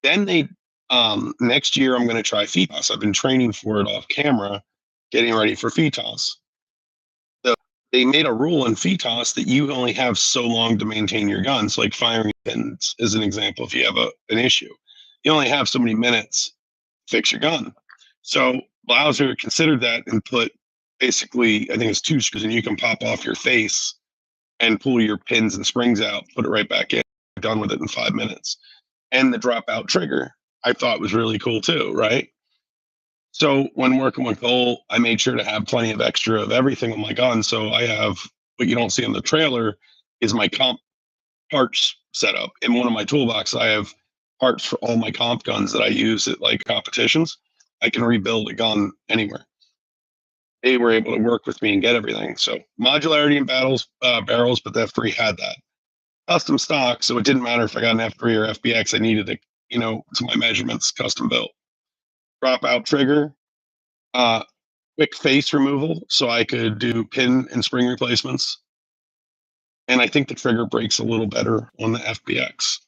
Then next year I'm going to try FITOS. I've been training for it off camera, getting ready for FITOS. So they made a rule in FITOS that you only have so long to maintain your guns. Like firing pins, as an example, if you have an issue, you only have so many minutes to fix your gun. So Blouser considered that and put basically, I think it's 2 screws, and you can pop off your face and pull your pins and springs out, put it right back in, done with it in 5 minutes. And the dropout trigger, I thought was really cool too, right? So when working with Cole, I made sure to have plenty of extra of everything on my gun. So I have what you don't see in the trailer is my comp parts set up. In one of my toolboxes, I have parts for all my comp guns that I use at like competitions. I can rebuild a gun anywhere. They were able to work with me and get everything. So modularity in barrels, but the F3 had that custom stock. So it didn't matter if I got an F3 or FBX. I needed it, to my measurements, custom built. Dropout trigger, uh, quick face removal, so I could do pin and spring replacements. And I think the trigger breaks a little better on the FBX.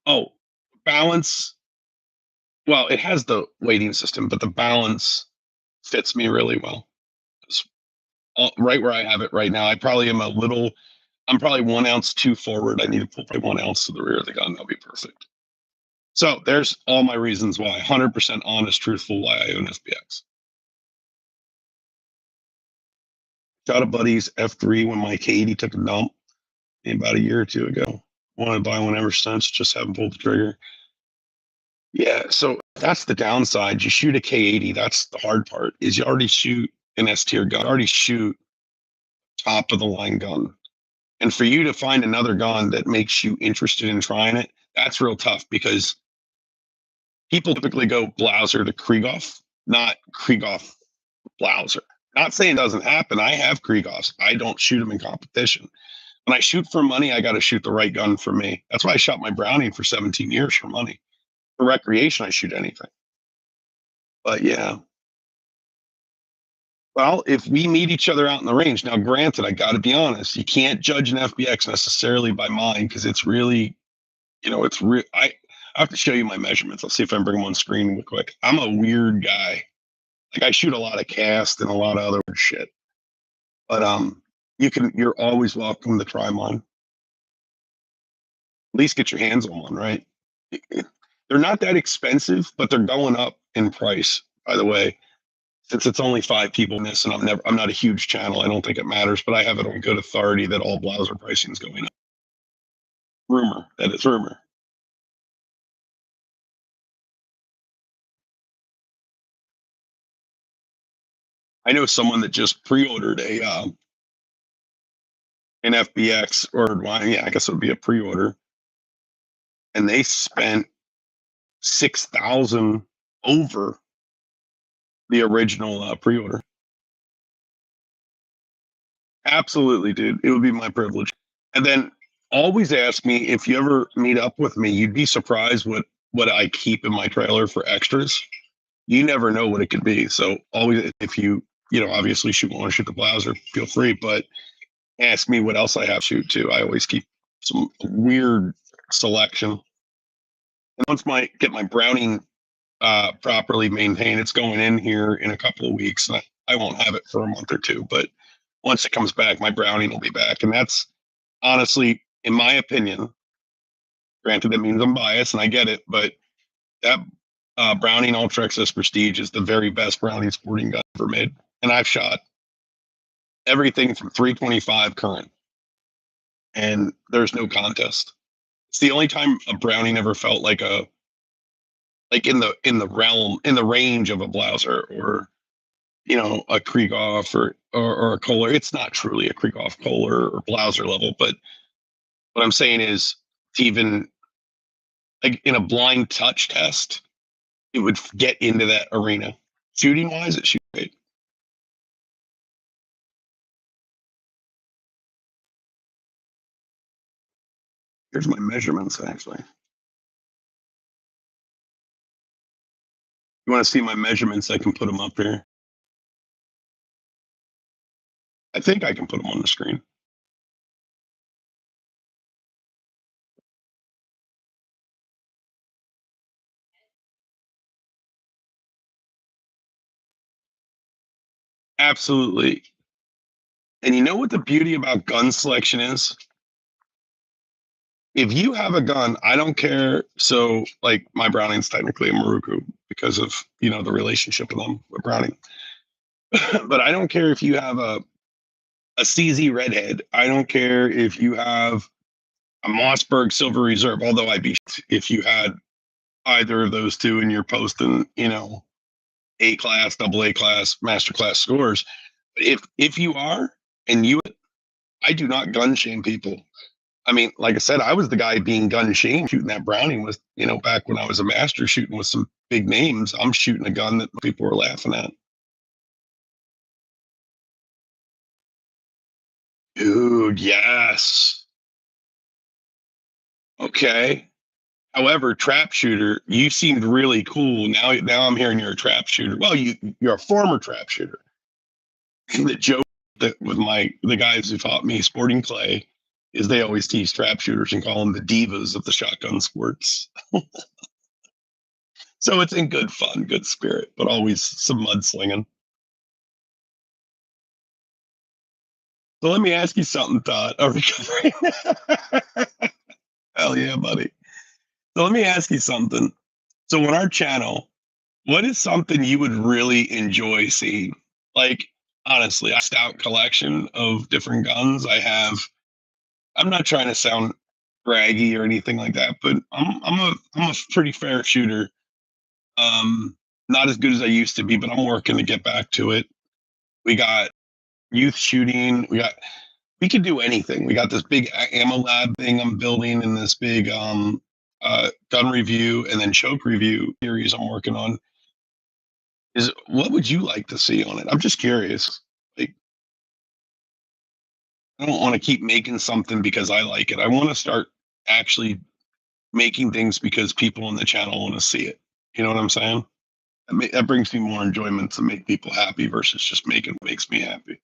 Oh, balance. Well, it has the weighting system, but the balance fits me really well. Right where I have it right now, I probably am I'm probably 1 ounce too forward. I need to pull probably 1 ounce to the rear of the gun. That'll be perfect. So there's all my reasons why. 100% honest, truthful why I own FBX. Shot a buddy's F3 when my K80 took a dump about a year or two ago. Wanted to buy one ever since, just haven't pulled the trigger. Yeah, so that's the downside. You shoot a K80, that's the hard part, is you already shoot an S tier gun, you already shoot top of the line gun. And for you to find another gun that makes you interested in trying it, that's real tough because people typically go Blouser to Krieghoff, not Krieghoff Blouser. Not saying it doesn't happen. I have Kriegoffs. I don't shoot them in competition. When I shoot for money, I got to shoot the right gun for me. That's why I shot my Browning for 17 years for money. For recreation, I shoot anything. But yeah. Well, if we meet each other out in the range, now granted, I got to be honest, you can't judge an FBX necessarily by mine because it's really, it's real. I have to show you my measurements. I'll see if I can bring them on screen real quick. I'm a weird guy. Like I shoot a lot of cast and a lot of other shit. But you're always welcome to try mine. least get your hands on one, right? They're not that expensive, but they're going up in price, by the way. Since it's only 5 people in this, and I'm not a huge channel, I don't think it matters, but I have it on good authority that all blouser pricing is going up. Rumor. That is rumor. I know someone that just pre-ordered an FBX, or well, yeah, I guess it would be a pre-order, and they spent 6,000 over the original pre-order. Absolutely, dude. It would be my privilege. And then always ask me if you ever meet up with me. You'd be surprised what I keep in my trailer for extras. You never know what it could be. So always, if obviously want to shoot the blouser, feel free. But ask me what else I have shoot too. I always keep some weird selection. And once get my Browning properly maintained, it's going in here in a couple of weeks. And I won't have it for a month or two, but once it comes back, my Browning will be back. And that's honestly, in my opinion, granted that means I'm biased and I get it, but that Browning Ultra XS Prestige is the very best Browning sporting gun ever made. And I've shot everything from 325 current, and there's no contest. It's the only time a Browning ever felt like in the range of a Blouser, or a Krieghoff, or a Kohler. It's not truly a Krieghoff, Kohler, or Blouser level, but what I'm saying is, to even like in a blind touch test, it would get into that arena. Shooting wise, it shoots great. Here's my measurements, actually. You want to see my measurements? I can put them up here. I think I can put them on the screen. Absolutely. And you know what the beauty about gun selection is? If you have a gun, I don't care. So, like, my Browning's technically a Maruku because of the relationship with them with Browning. But I don't care if you have a CZ Redhead. I don't care if you have a Mossberg Silver Reserve. Although I'd be if you had either of those two and you're posting, A class, double A class, master class scores. If you are, and I do not gun shame people. I mean, like I said, I was the guy being gun shamed shooting that Browning with, back when I was a master shooting with some big names. I'm shooting a gun that people were laughing at. Dude, yes. Okay. However, trap shooter, you seemed really cool. Now I'm hearing you're a trap shooter. Well, you're a former trap shooter. The joke that with the guys who taught me sporting clay is they always tease trap shooters and call them the divas of the shotgun sports. So it's in good fun, good spirit, but always some mudslinging. So let me ask you something, Todd. Hell yeah, buddy. So let me ask you something. So on our channel, what is something you would really enjoy seeing? Like, honestly, a stout collection of different guns. I'm not trying to sound braggy or anything like that, but I'm a pretty fair shooter. Um, Not as good as I used to be, but I'm working to get back to it. We got youth shooting. We could do anything. We got this big ammo lab thing I'm building, and this big gun review and then choke review series I'm working on. What would you like to see on it? I'm just curious. Like, I don't want to keep making something because I like it. I want to start actually making things because people on the channel want to see it. You know what I'm saying? That brings me more enjoyment to make people happy versus just making what makes me happy.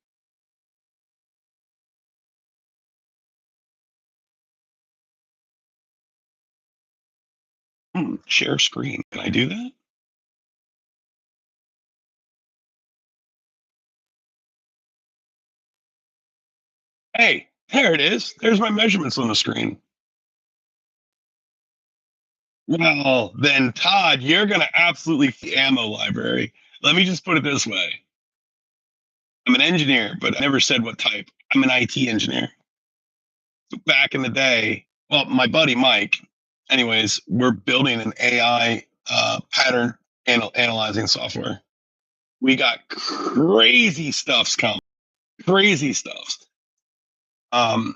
Share screen. Can I do that? Hey, there it is. There's my measurements on the screen. Well, then Todd, you're gonna absolutely ammo library. Let me just put it this way. I'm an engineer, but I never said what type. I'm an IT engineer. Back in the day, well, my buddy Mike, anyways, we're building an AI pattern analyzing software. We got crazy stuffs coming, crazy stuff.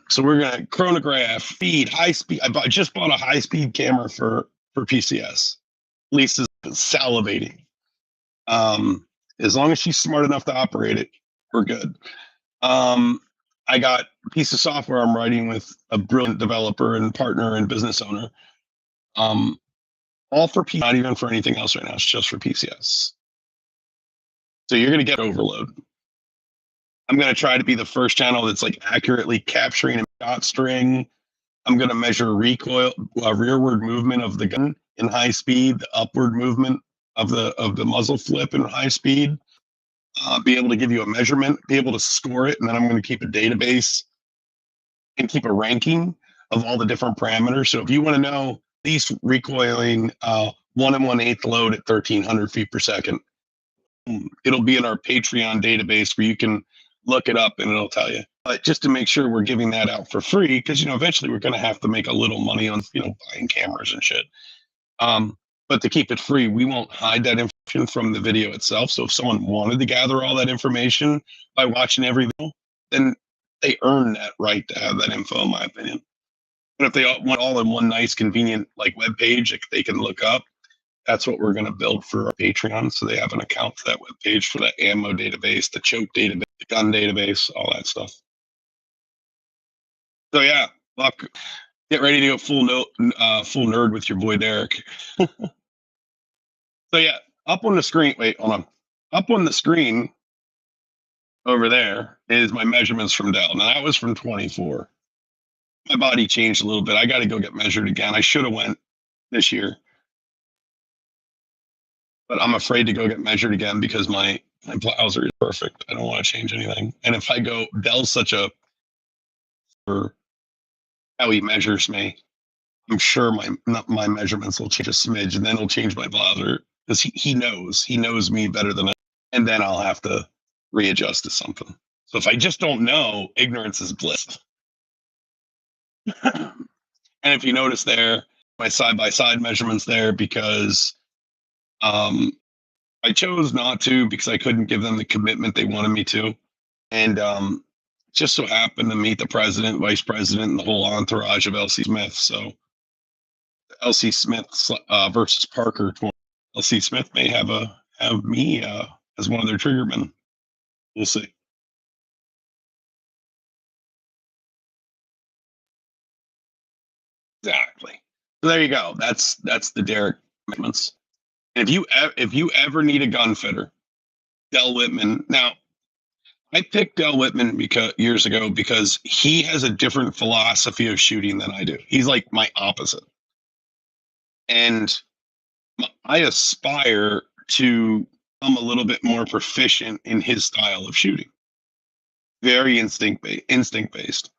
So we're gonna chronograph, feed, high speed. Just bought a high speed camera for PCS. Lisa's salivating. As long as she's smart enough to operate it, we're good. I got a piece of software I'm writing with a brilliant developer and partner and business owner. Um, all for P, not even for anything else right now. It's just for PCS. So you're going to get overload. I'm going to try to be the first channel that's like accurately capturing a dot string. I'm going to measure recoil, rearward movement of the gun in high speed, the upward movement of the muzzle flip in high speed. Be able to give you a measurement, be able to score it, and then I'm going to keep a database and keep a ranking of all the different parameters. So if you want to know least recoiling 1 1/8 load at 1,300 feet per second, it'll be in our Patreon database where you can look it up and it'll tell you. But just to make sure we're giving that out for free, because eventually we're going to have to make a little money on buying cameras and shit. But to keep it free, we won't hide that information from the video itself. So if someone wanted to gather all that information by watching every video, then they earn that right to have that info, in my opinion. But if they want all in one nice, convenient web page that they can look up, that's what we're going to build for our Patreon. So they have an account for that web page, for that ammo database, the choke database, the gun database, all that stuff. So yeah, look, get ready to go full nerd with your boy Derek. So yeah, up on the screen. Wait, hold on. Up on the screen over there is my measurements from Dell. Now that was from 24. My body changed a little bit. I got to go get measured again. I should have went this year, but I'm afraid to go get measured again because my Blauser is perfect. I don't want to change anything. And if I go, Dell's such a for how he measures me. I'm sure my measurements will change a smidge, and then he'll change my Blauser because he knows me better than I. And then I'll have to readjust to something. So if I just don't know, ignorance is bliss. And if you notice there, my side-by-side measurements there because I chose not to because I couldn't give them the commitment they wanted me to. And just so happened to meet the president, vice president, and the whole entourage of LC Smith. So LC Smith versus Parker. LC Smith may have me as one of their triggermen. We'll see. Exactly. So there you go. That's the Derek commitments. And if you ever need a gun fitter, Del Whitman. Now, I picked Del Whitman years ago because he has a different philosophy of shooting than I do. He's like my opposite, and I aspire to become a little bit more proficient in his style of shooting. Very instinct based.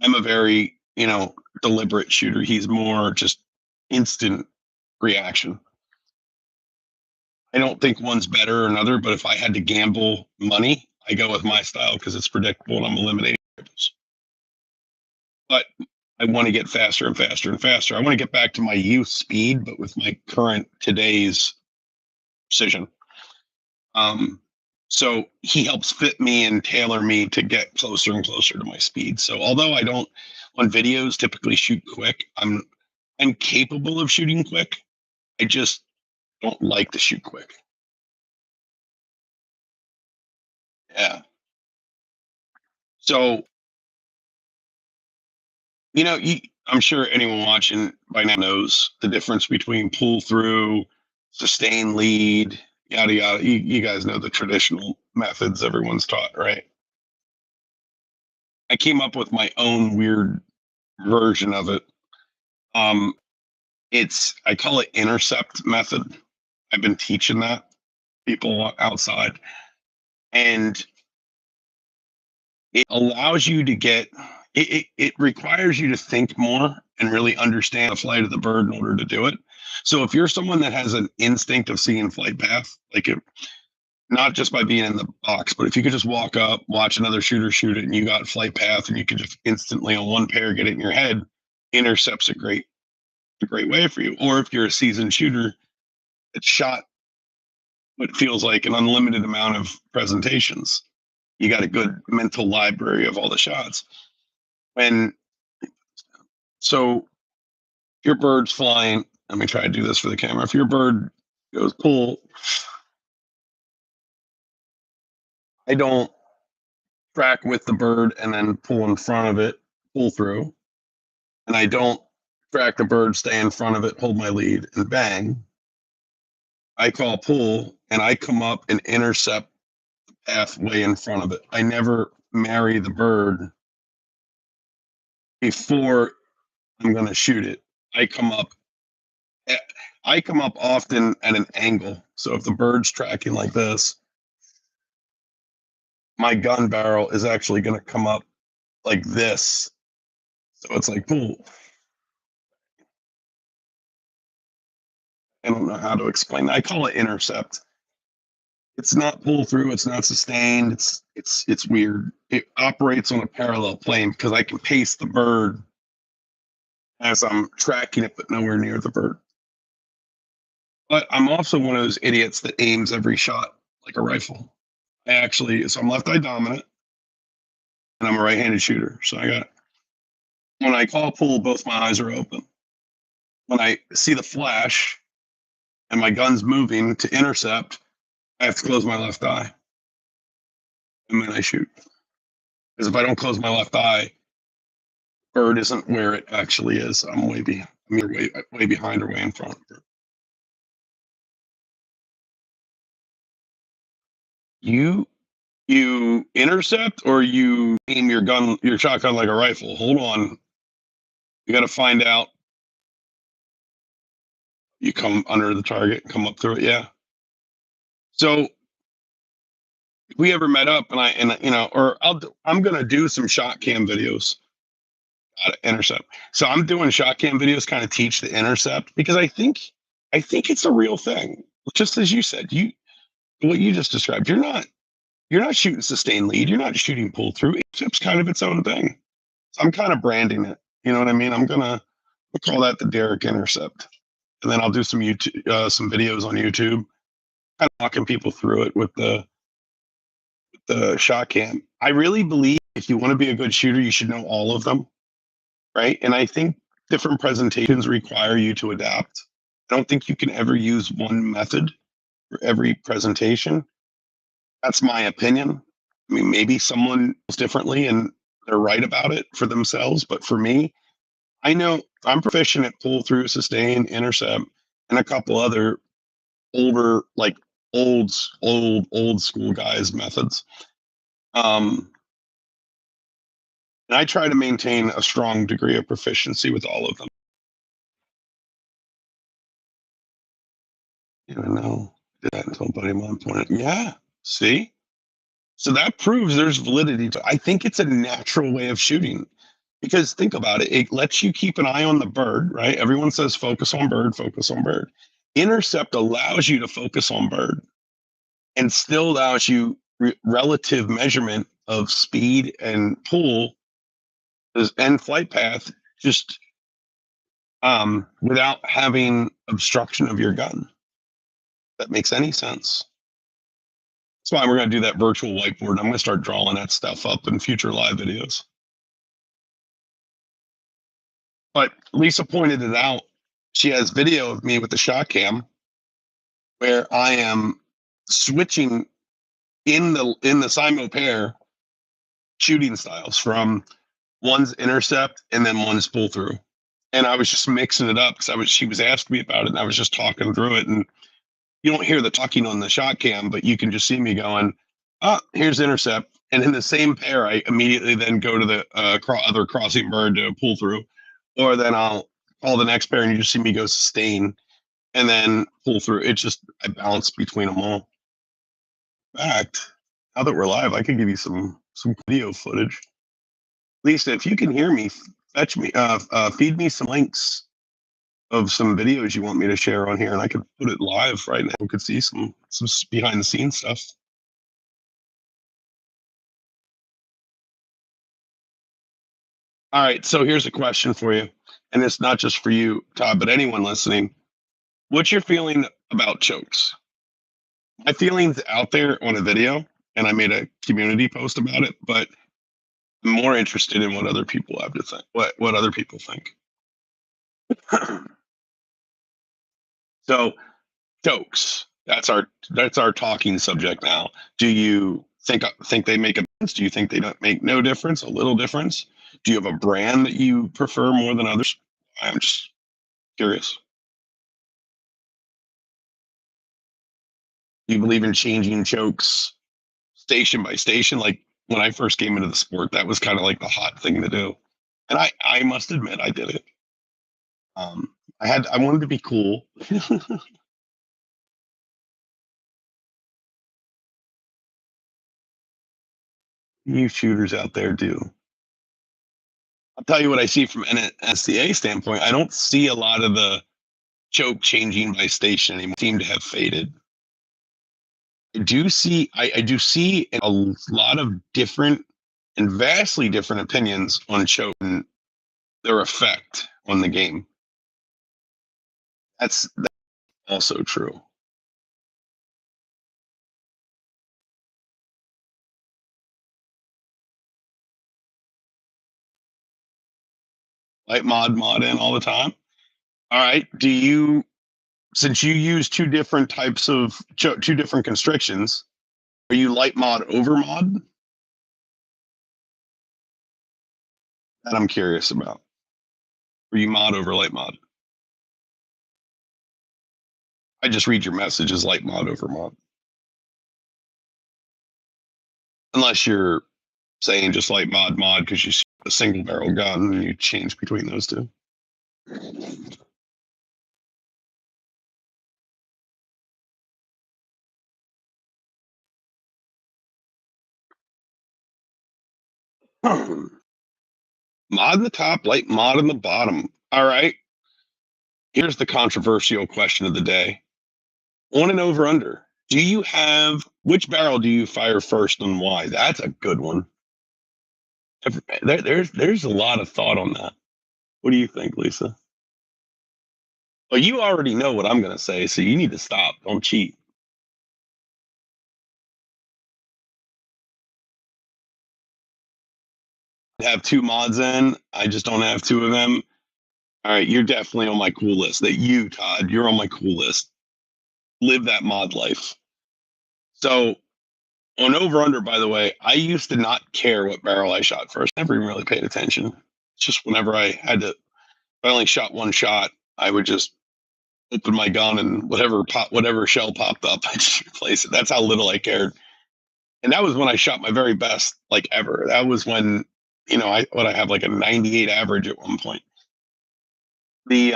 I'm a very deliberate shooter. He's more just instant reaction. I don't think one's better or another, but if I had to gamble money, I go with my style because it's predictable and I'm eliminating variables. But I want to get faster and faster and faster. I want to get back to my youth speed, but with my today's precision. So he helps fit me and tailor me to get closer and closer to my speed. So although I don't on videos typically shoot quick, I'm capable of shooting quick. I just don't like to shoot quick. Yeah. So I'm sure anyone watching by now knows the difference between pull through, sustain lead, yada yada. You guys know the traditional methods everyone's taught, right? I came up with my own weird version of it. I call it intercept method. I've been teaching that people outside, and it allows you to get it requires you to think more and really understand the flight of the bird in order to do it. So if you're someone that has an instinct of seeing flight path, like it, not just by being in the box, but if you could just walk up, watch another shooter shoot it, and you got flight path, and you could just instantly on one pair get it in your head, intercepts a great way for you. Or if you're a seasoned shooter that's shot what feels like an unlimited amount of presentations, you got a good mental library of all the shots. And so your bird's flying. Let me try to do this for the camera. If your bird goes pull, I don't track with the bird and then pull in front of it, pull through. And I don't track the bird, stay in front of it, hold my lead, and bang. I call pull and I come up and intercept the pathway in front of it. I never marry the bird before I'm going to shoot it. I come up I come up often at an angle. So if the bird's tracking like this, my gun barrel is actually going to come up like this. So it's like pull. I don't know how to explain that. I call it intercept. It's not pull through. It's not sustained. It's weird. It operates on a parallel plane because I can pace the bird as I'm tracking it, but nowhere near the bird. But I'm also one of those idiots that aims every shot like a rifle. So I'm left eye dominant, and I'm a right-handed shooter. So when I call pull, both my eyes are open. When I see the flash and my gun's moving to intercept, I have to close my left eye, and then I shoot. Because if I don't close my left eye, bird isn't where it actually is. I'm way behind or way in front of her. You intercept or you aim your shotgun like a rifle. Hold on. You got to find out. You come under the target, come up through it. Yeah. So if we ever met up I'm going to do some shot cam videos. Intercept. So I'm doing shot cam videos, kind of teach the intercept because I think it's a real thing. Just as you said, what you just described, you're not shooting sustained lead. You're not shooting pull through. Intercept's kind of its own thing. So I'm kind of branding it. You know what I mean? We'll call that the Derek intercept, and then I'll do some videos on YouTube, kind of walking people through it with the shot cam. I really believe if you want to be a good shooter, you should know all of them, right? And I think different presentations require you to adapt. I don't think you can ever use one method for every presentation. That's my opinion. I mean, maybe someone feels differently and they're right about it for themselves, but for me, I know I'm proficient at pull through, sustain, intercept, and a couple other older, like old school guys methods. And I try to maintain a strong degree of proficiency with all of them. You know, did that until buddy of mine pointed. Yeah, see. So that proves there's validity to. I think it's a natural way of shooting because think about it. It lets you keep an eye on the bird, right? Everyone says focus on bird, focus on bird. Intercept allows you to focus on bird and still allows you relative measurement of speed and pull and flight path just without having obstruction of your gun. That makes any sense. That's why we're going to do that virtual whiteboard. I'm going to start drawing that stuff up in future live videos. But Lisa pointed it out. She has video of me with the shot cam where I am switching in the Simo pair shooting styles from one's intercept and then one's pull through. And I was just mixing it up because she was asking me about it and I was just talking through it. And you don't hear the talking on the shot cam, but you can just see me going, here's intercept. And in the same pair, I immediately then go to the other crossing bird to pull through. Or then I'll call the next pair and you just see me go sustain and then pull through. It's just, I balance between them all. In fact, now that we're live, I could give you some video footage. Lisa, if you can hear me, fetch me, feed me some links of some videos you want me to share on here, and I could put it live right now. We could see some behind the scenes stuff. All right, so here's a question for you, and it's not just for you, Todd, but anyone listening. What's your feeling about chokes? My feelings out there on a video, and I made a community post about it, but I'm more interested in what other people have to think. What other people think. So jokes. That's our talking subject now. Do you think they make a difference? Do you think they don't make no difference? A little difference? Do you have a brand that you prefer more than others? I'm just curious. Do you believe in changing jokes station by station? Like when I first came into the sport, that was kind of like the hot thing to do, and I must admit I did it. I wanted to be cool. You shooters out there do. I'll tell you what I see from an NSCA standpoint. I don't see a lot of the choke changing by station anymore. Seem to have faded. I do see a lot of different and vastly different opinions on choke and their effect on the game. That's also true. Like mod in all the time. All right. Do you, since you use two different types of two different constrictions, are you light mod over mod? That I'm curious about. Are you mod over light mod? I just read your message as light mod over mod. Unless you're saying just like mod because you shoot a single barrel gun and you change between those two. Mod in the top, light mod in the bottom. All right. Here's the controversial question of the day. On and over under. Do you have which barrel do you fire first and why? That's a good one. There's a lot of thought on that. What do you think, Lisa? Well, you already know what I'm going to say, so you need to stop. Don't cheat. I have two mods in. I just don't have two of them. All right, you're definitely on my cool list. That you, Todd, you're on my cool list. Live that mod life. So on over under, by the way, I used to not care what barrel I shot first. Never even really paid attention. It's just whenever I had to, if I only shot one shot, I would just open my gun and whatever shell popped up, I just replace it. That's how little I cared. And that was when I shot my very best, like ever. That was when, I have like a 98 average at one point. The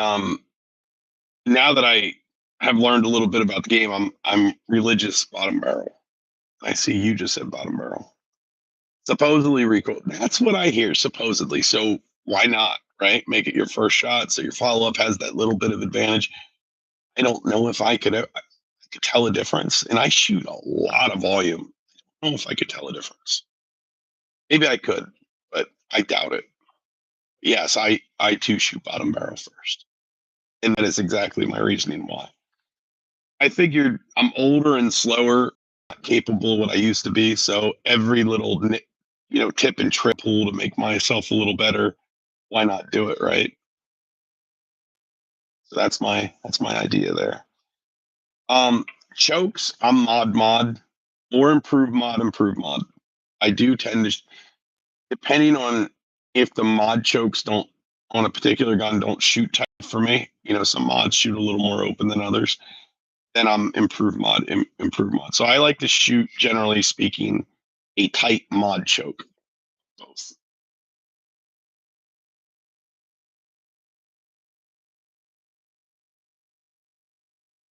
Now that I have learned a little bit about the game, I'm religious bottom barrel. I see you just said bottom barrel. Supposedly recoil. That's what I hear. Supposedly. So why not? Right? Make it your first shot, so your follow up has that little bit of advantage. I don't know if I could tell a difference, and I shoot a lot of volume. I don't know if I could tell a difference. Maybe I could, but I doubt it. Yes, I too shoot bottom barrel first, and that is exactly my reasoning why. I figured I'm older and slower, not capable of what I used to be. So every little tip and triple to make myself a little better. Why not do it, right? So that's my idea there. Chokes, I'm mod or improve mod. I do tend to, depending on if the mod chokes don't on a particular gun don't shoot tight for me. Some mods shoot a little more open than others. Then I'm improve mod. So I like to shoot, generally speaking, a tight mod choke. Both.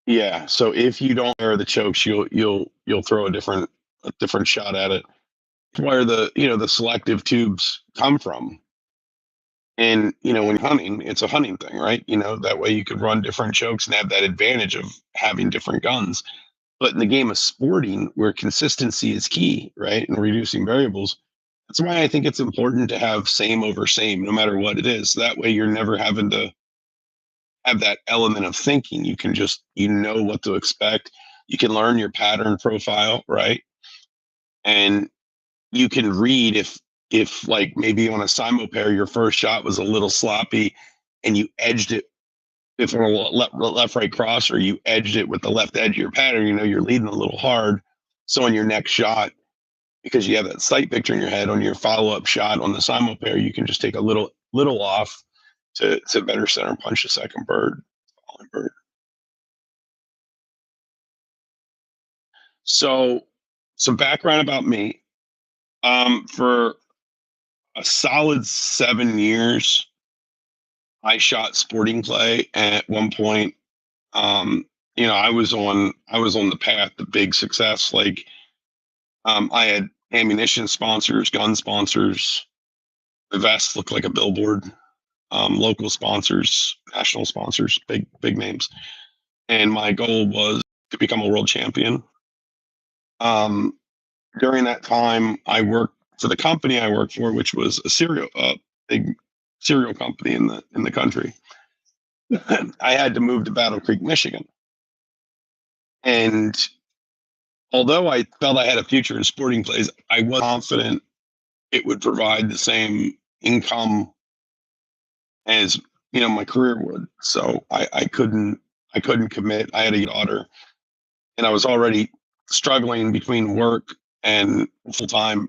Yeah. So if you don't air the chokes, you'll throw a different shot at it. where the selective tubes come from. And when hunting, it's a hunting thing, right? That way you could run different chokes and have that advantage of having different guns. But in the game of sporting, where consistency is key, right, and reducing variables, that's why I think it's important to have same over same, no matter what it is. That way you're never having to have that element of thinking. You can just what to expect. You can learn your pattern profile, right? And you can read if like maybe on a simo pair your first shot was a little sloppy and you edged it, if on a left right cross, or you edged it with the left edge of your pattern, you're leading a little hard. So on your next shot, because you have that sight picture in your head, on your follow-up shot on the simo pair, you can just take a little off to better center and punch the second bird, falling bird. So some background about me. For a solid 7 years, I shot sporting clay. At one point, I was on the path to big success. Like, I had ammunition sponsors, gun sponsors. The vest looked like a billboard. Local sponsors, national sponsors, big names. And my goal was to become a world champion. Um, During that time, I worked for the company I worked for, which was a big cereal company in the country. I had to move to Battle Creek, Michigan, and although I felt I had a future in sporting plays, I was confident it would provide the same income as my career would. So I couldn't commit. I had a daughter, and I was already struggling between work and full time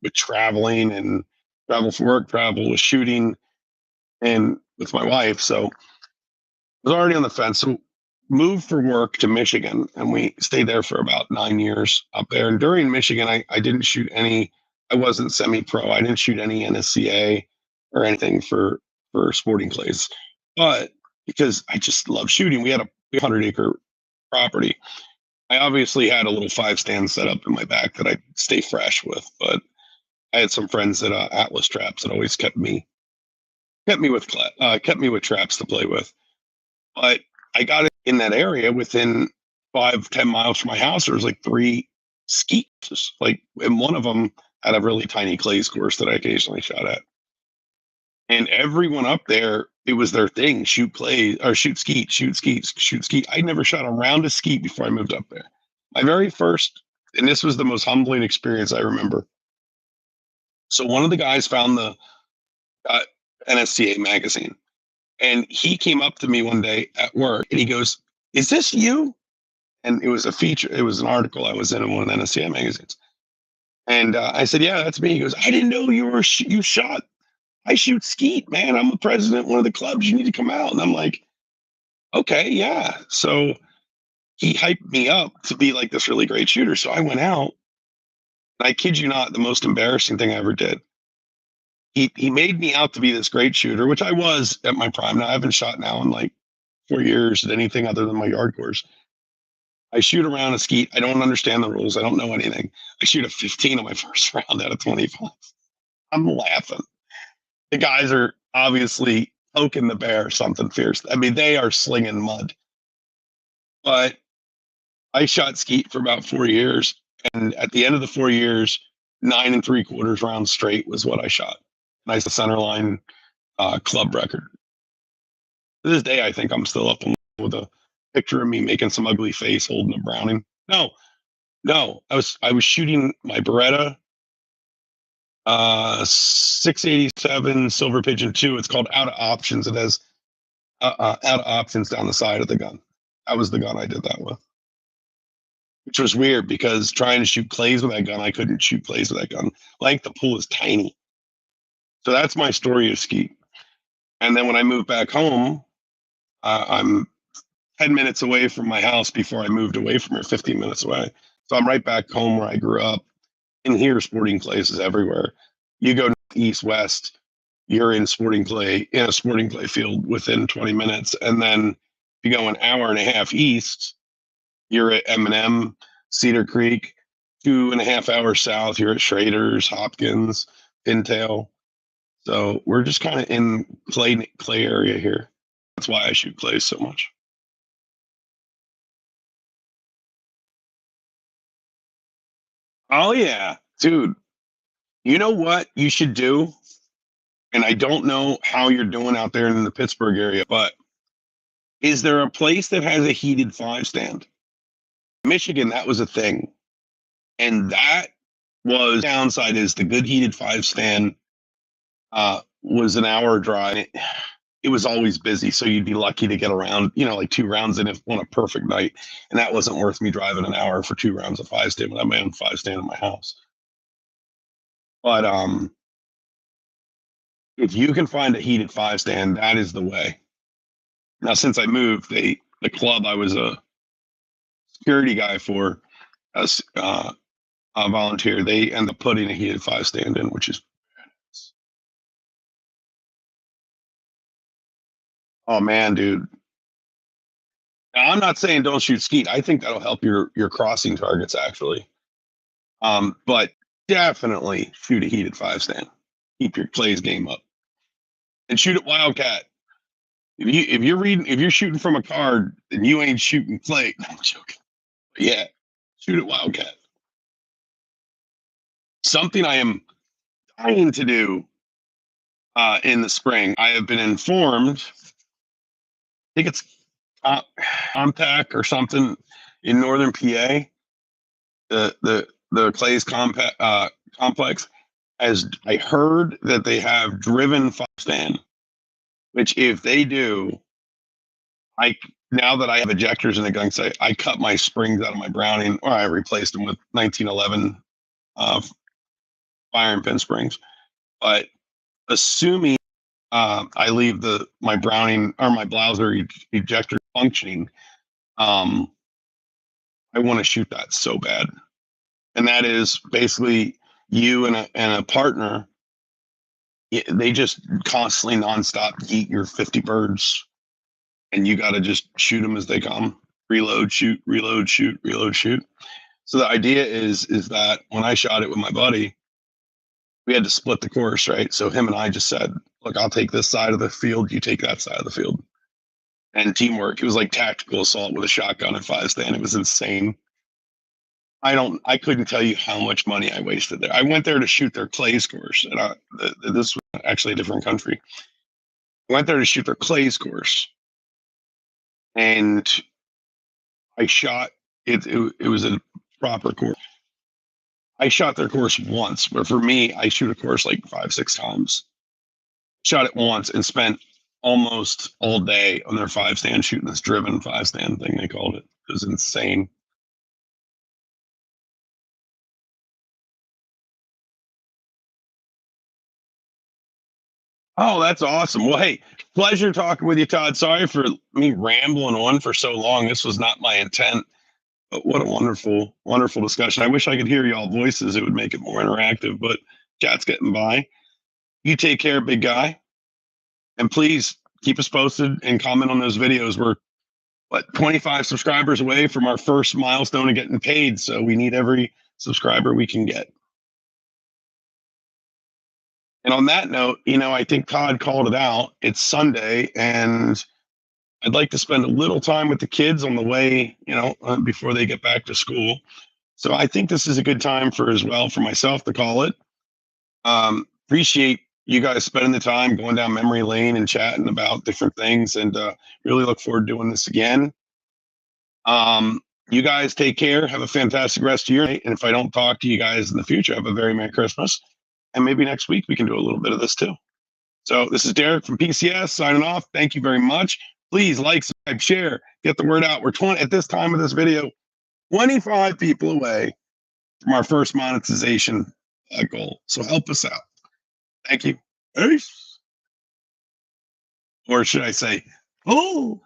with traveling, and travel for work, travel with shooting, and with my wife. So I was already on the fence. So moved for work to Michigan, and we stayed there for about 9 years up there. And during Michigan, I didn't shoot any. I wasn't semi-pro. I didn't shoot any NSCA or anything for sporting clays, but because I just love shooting, we had a 100-acre property. I obviously had a little 5 stand set up in my back that I stay fresh with, but I had some friends at Atlas Traps that always kept me with traps to play with. But I got it in that area within 5-10 miles from my house. There was like 3 skeets, like, and one of them had a really tiny clays course that I occasionally shot at. And everyone up there, it was their thing: shoot clay or shoot skeet, shoot skeet, shoot skeet. I never shot a round of skeet before I moved up there. My very first, and this was the most humbling experience I remember. So one of the guys found the uh, NSCA magazine, and he came up to me one day at work, and he goes, "Is this you?" And it was a feature. It was an article I was in one of the NSCA magazines. And I said, "Yeah, that's me." He goes, "I didn't know you shot. I shoot skeet, man. I'm the president of one of the clubs. You need to come out." And I'm like, "Okay, yeah." So he hyped me up to be like this really great shooter. So I went out. And I kid you not, the most embarrassing thing I ever did. He made me out to be this great shooter, which I was at my prime. Now I haven't shot now in like 4 years at anything other than my yard course. I shoot around a skeet. I don't understand the rules. I don't know anything. I shoot a 15 on my first round out of 25. I'm laughing. The guys are obviously poking the bear or something fierce. I mean, they are slinging mud. But I shot skeet for about 4 years. And at the end of the 4 years, 9 3/4 rounds straight was what I shot. Nice centerline club record. To this day, I think I'm still up with a picture of me making some ugly face holding a Browning. No, no, I was shooting my Beretta 687 Silver Pigeon 2. It's called Out of Options. It has out of options down the side of the gun. That was the gun I did that with, which was weird because trying to shoot clays with that gun, I couldn't shoot clays with that gun. Like, the pool is tiny. So that's my story of ski. And then when I moved back home, I'm 10 minutes away from my house before I moved away from her, 15 minutes away. So I'm right back home where I grew up. And here, sporting clays is everywhere. You go east, west, you're in a sporting clay field within 20 minutes. And then if you go an hour and a half east, you're at M&M, Cedar Creek, 2.5 hours south. You're at Schrader's, Hopkins, Pintail. So we're just kind of in clay area here. That's why I shoot clays so much. Oh yeah, dude. You know what you should do? And I don't know how you're doing out there in the Pittsburgh area, but is there a place that has a heated five stand? Michigan, that was a thing. And that was downside is the good heated five stand was an hour drive. It was always busy, so you'd be lucky to get around, like 2 rounds in on a perfect night. And that wasn't worth me driving an hour for 2 rounds of five stand when I have my own five stand in my house. But if you can find a heated five stand, that is the way. Now, since I moved, the club I was a security guy for, as a volunteer, they end up putting a heated five stand in, which is, oh man, dude. Now, I'm not saying don't shoot skeet. I think that'll help your crossing targets actually. But definitely shoot a heated five stand. Keep your clays game up and shoot at wildcat. If you're shooting from a card and you ain't shooting clay, no, I'm joking. But yeah, shoot at wildcat. Something I am dying to do in the spring. I have been informed. I think it's Compact or something in northern PA. The Clays complex, as I heard that they have driven five stand, which if they do, I now that I have ejectors in the gun sight, I cut my springs out of my Browning, or I replaced them with 1911 fire and pin springs. But assuming I leave my Browning or my Blouser ejector functioning, I want to shoot that so bad. And that is basically you and a partner. They just constantly nonstop eat your 50 birds, and you got to just shoot them as they come. Reload, shoot, reload, shoot, reload, shoot. So the idea is that when I shot it with my buddy, we had to split the course, right? So him and I just said, look, I'll take this side of the field, you take that side of the field. And teamwork. It was like tactical assault with a shotgun and five stand. It was insane. I couldn't tell you how much money I wasted there. I went there to shoot their clays course. And this was actually a different country. I went there to shoot their clays course. And I shot it. It was a proper course. I shot their course once, but for me, I shoot a course like 5-6 times. Shot it once and spent almost all day on their five stand shooting this driven five stand thing, they called it. It was insane. Oh, that's awesome. Well, hey, pleasure talking with you, Todd. Sorry for me rambling on for so long. This was not my intent, but what a wonderful, wonderful discussion. I wish I could hear y'all voices. It would make it more interactive, but chat's getting by. You take care, big guy. And please keep us posted and comment on those videos. We're 25 subscribers away from our first milestone of getting paid. So we need every subscriber we can get. And on that note, I think Todd called it out. It's Sunday, and I'd like to spend a little time with the kids on the way, before they get back to school. So I think this is a good time for myself to call it. Appreciate you guys spending the time going down memory lane and chatting about different things, and really look forward to doing this again. You guys take care. Have a fantastic rest of your night. And if I don't talk to you guys in the future, have a very Merry Christmas. And maybe next week we can do a little bit of this too. So this is Derek from PCS signing off. Thank you very much. Please like, subscribe, share, get the word out. We're at this time of this video, 25 people away from our first monetization goal. So help us out. Thank you. Peace. Or should I say, oh.